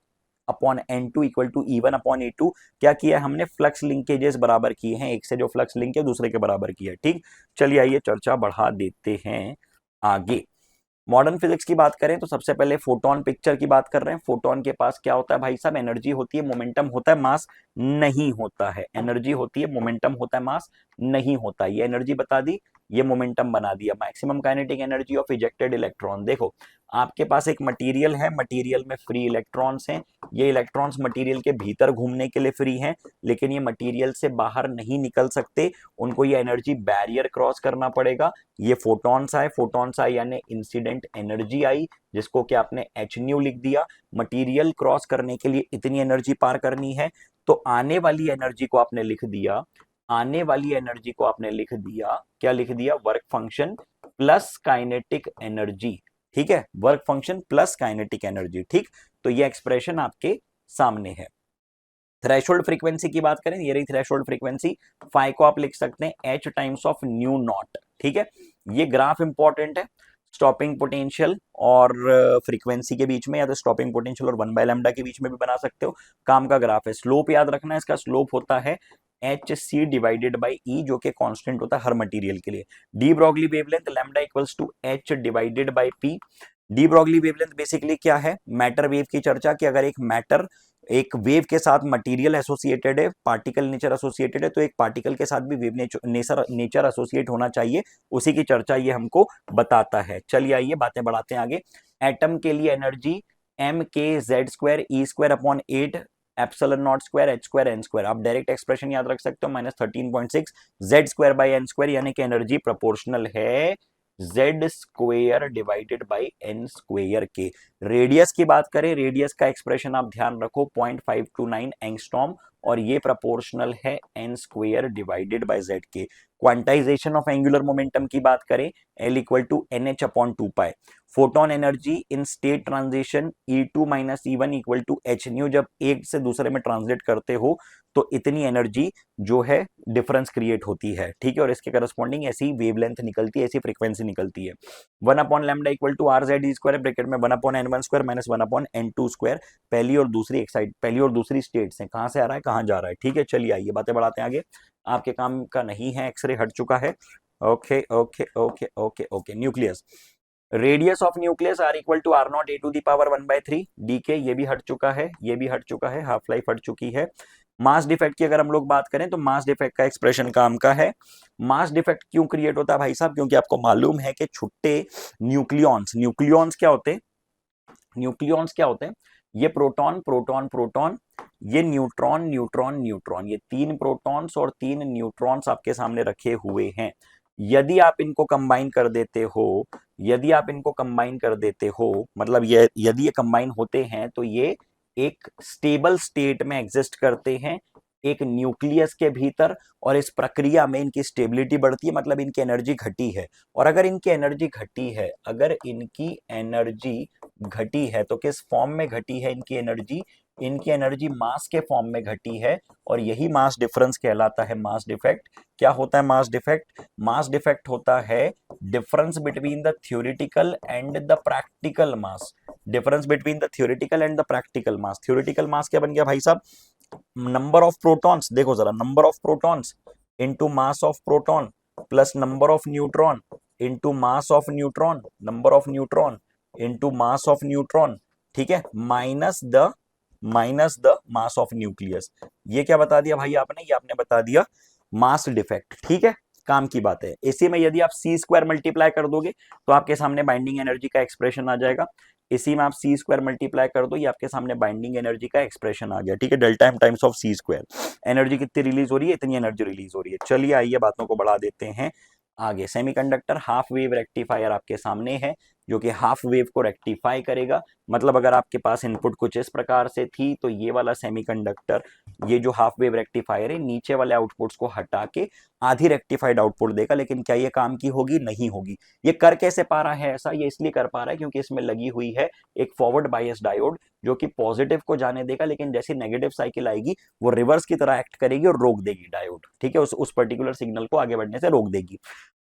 upon N2 equal to E1 upon E2। क्या किया हमने, फ्लक्स लिंकेजेस बराबर किए हैं, एक से जो फ्लक्स लिंक है दूसरे के बराबर किया है। ठीक, चलिए आइए चर्चा बढ़ा देते हैं आगे। मॉडर्न फिजिक्स की बात करें तो सबसे पहले फोटोन पिक्चर की बात कर रहे हैं। फोटोन के पास क्या होता है भाई साहब, एनर्जी होती है, मोमेंटम होता है, मास नहीं होता है। एनर्जी होती है, मोमेंटम होता है, मास नहीं होता। ये एनर्जी बता दी, ये मोमेंटम बना दिया। Maximum kinetic energy of ejected electron, देखो आपके पास एक मटेरियल है, मटेरियल में फ्री इलेक्ट्रॉन्स हैं, ये इलेक्ट्रॉन्स मटेरियल के भीतर घूमने के लिए फ्री हैं, लेकिन ये मटेरियल से बाहर नहीं निकल सकते, उनको ये एनर्जी बैरियर क्रॉस करना पड़ेगा। ये फोटॉन्स आए यानी इंसिडेंट एनर्जी आई जिसको कि आपने एच न्यू लिख दिया। मटेरियल क्रॉस करने के लिए इतनी एनर्जी पार करनी है, तो आने वाली एनर्जी को आपने लिख दिया, आने वाली एनर्जी को आपने लिख दिया, क्या लिख दिया, work function plus kinetic energy. ठीक है, work function plus kinetic energy. ठीक, तो ये एक्सप्रेशन आपके सामने है। थ्रेशोल्ड फ्रीक्वेंसी की बात करें, ये रही थ्रेशोल्ड फ्रीक्वेंसी, फाई को आप लिख सकते हैं H times of new not. ठीक है, ये ग्राफ इंपॉर्टेंट है, स्टॉपिंग पोटेंशियल और फ्रीक्वेंसी के बीच में, या तो स्टॉपिंग पोटेंशियल और 1/लैम्डा के बीच में भी बना सकते हो, काम का ग्राफ है। स्लोप याद रखना है, इसका स्लोप होता है H C divided by E, जो कि कांस्टेंट होता है हर मटेरियल के लिए। De Broglie wavelength lambda equals to H divided by P. De Broglie wavelength basically क्या है, मैटर वेव की चर्चा की, अगर एक मैटर एक वेव के साथ मटेरियल एसोसिएटेड है, पार्टिकल नेचर एसोसिएटेड है, तो एक पार्टिकल के साथ भी वेव नेचर एसोसिएट होना चाहिए, उसी की चर्चा ये हमको बताता है। चलिए आइए बातें बढ़ाते हैं आगे। एटम के लिए एनर्जी एम के Z square E square upon 8 epsilon naught square H square N square. आप डायरेक्ट एक्सप्रेशन याद रख सकते हो, -13.6 Z square by N square, यानी कि एनर्जी प्रोपोर्शनल है Z square divided by N square के। रेडियस की बात करें, रेडियस का एक्सप्रेशन आप ध्यान रखो 0.529 एंगस्ट्रॉम और ये प्रोपोर्शनल है n square divided by z के। क्वांटाइजेशन ऑफ एंगुलर मोमेंटम की बात करें, L equal to NH/2π। Photon energy in state transition E2 minus E1 equal to h nu. जब एक से दूसरे में ट्रांसलेट करते हो तो इतनी एनर्जी जो है डिफरेंस क्रिएट होती है, ठीक है, और इसके करस्पॉन्डिंग ऐसी वेवलेंथ निकलती है, ऐसी फ्रीक्वेंसी निकलती है। 1/λ equal to RZ square bracket में 1/n1 square minus 1/n2 square. पहली और दूसरी एक साइड, पहली और दूसरी स्टेट्स हैं, कहां से आ रहा है कहां जा रहा है, ठीक है। चलिए आइए बातें बढ़ाते हैं आगे, आपके काम का नहीं है, एक्सरे हट चुका है। Okay okay okay okay okay. Nucleus, radius of nucleus r equal to r0 a to the power 1/3 डी के। ये भी हट चुका है, ये भी हट चुका है, हाफ लाइफ हट चुकी है। मास डिफेक्ट की अगर हम लोग बात करें तो मास डिफेक्ट का एक्सप्रेशन काम का है। मास डिफेक्ट क्यों क्रिएट होता है भाई साहब? क्योंकि आपको मालूम है कि छुट्टे न्यूक्लियॉन्स, न्यूक्लियॉन्स क्या होते हैं, न्यूक्लियॉन्स क्या होते हैं, ये प्रोटॉन प्रोटॉन प्रोटॉन, ये न्यूट्रॉन न्यूट्रॉन न्यूट्रॉन, ये 3 प्रोटॉन्स और 3 न्यूट्रॉन्स आपके सामने रखे हुए हैं। यदि आप इनको कंबाइन कर देते हो, यदि आप इनको कंबाइन कर देते हो, मतलब ये यदि ये कंबाइन होते हैं तो ये एक स्टेबल स्टेट में एग्जिस्ट करते हैं एक न्यूक्लियस के भीतर, और इस प्रक्रिया में इनकी स्टेबिलिटी बढ़ती है, मतलब इनकी एनर्जी घटी है। और अगर इनकी एनर्जी घटी है, अगर इनकी एनर्जी घटी है तो किस फॉर्म में घटी है इनकी एनर्जी? इनकी एनर्जी मास के फॉर्म में घटी है, और यही मास डिफरेंस कहलाता है मास डिफेक्ट। क्या होता है मास डिफेक्ट? मास डिफेक्ट होता है difference between the theoretical and the practical mass. Difference between the theoretical and the practical mass. Theoretical mass क्या बन गया भाई साहब? नंबर ऑफ प्रोटॉन्स, देखो जरा, number of protons into mass of proton plus number of neutron into mass of neutron, number of neutron into mass of neutron, ठीक है, minus the mass of nucleus. ये क्या बता दिया भाई आपने? ये आपने बता दिया मास डिफेक्ट, ठीक है, काम की बात है। इसी में यदि आप सी स्क्वायर मल्टीप्लाई कर दोगे तो आपके सामने बाइंडिंग एनर्जी का एक्सप्रेशन आ जाएगा। इसी में आप सी स्क्वायर मल्टीप्लाई कर दो, ये आपके सामने बाइंडिंग एनर्जी का एक्सप्रेशन आ गया, ठीक है, delta M times of C square. Energy कितनी रिलीज हो रही है? इतनी एनर्जी रिलीज हो रही है। चलिए आइए बातों को बढ़ा देते हैं आगे। सेमीकंडक्टर हाफ वेव रेक्टिफायर आपके सामने है, जो कि हाफ वेव को रेक्टिफाई करेगा। मतलब अगर आपके पास इनपुट कुछ इस प्रकार से थी तो ये वाला सेमीकंडक्टर, ये जो हाफ वेव रेक्टिफायर है, नीचे वाले आउटपुट्स को हटा के आधी रेक्टिफाइड आउटपुट देगा। लेकिन क्या ये काम की होगी? नहीं होगी। ये कर कैसे पा रहा है ऐसा? ये इसलिए कर पा रहा है क्योंकि इसमें लगी हुई है एक फॉरवर्ड बायस डायोड, जो कि पॉजिटिव को जाने देगा, लेकिन जैसे नेगेटिव साइकिल आएगी वो रिवर्स की तरह एक्ट करेगी और रोक देगी डायोड, ठीक है, उस पर्टिकुलर सिग्नल को आगे बढ़ने से रोक देगी।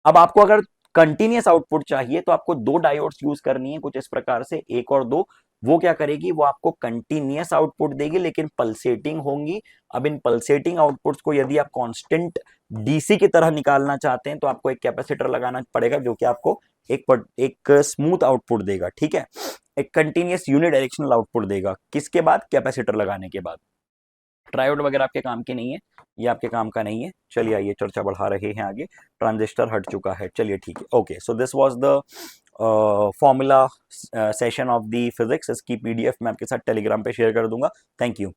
अब आपको अगर कंटिन्यूअस आउटपुट चाहिए तो आपको 2 डायोड्स यूज करनी है कुछ इस प्रकार से, 1 और 2। वो क्या करेगी? वो आपको कंटिन्यूअस आउटपुट देगी लेकिन पल्सेटिंग होंगी। अब इन पल्सेटिंग आउटपुट्स को यदि आप कांस्टेंट डीसी की तरह निकालना चाहते हैं तो आपको एक कैपेसिटर लगाना पड़ेगा, जो कि आपको एक स्मूथ आउटपुट देगा, ठीक है, एक कंटिन्यूअस यूनिडायरेक्शनल आउटपुट देगा। किसके बाद? कैपेसिटर लगाने के बाद। ट्रायोड वगैरह आपके काम की नहीं है, ये आपके काम का नहीं है। चलिए आइए चर्चा बढ़ा रहे हैं आगे। ट्रांजिस्टर हट चुका है, चलिए ठीक है, okay. So this was the formula session of the physics. इसकी पीडीएफ मैं आपके साथ टेलीग्राम पे शेयर कर दूंगा। Thank you.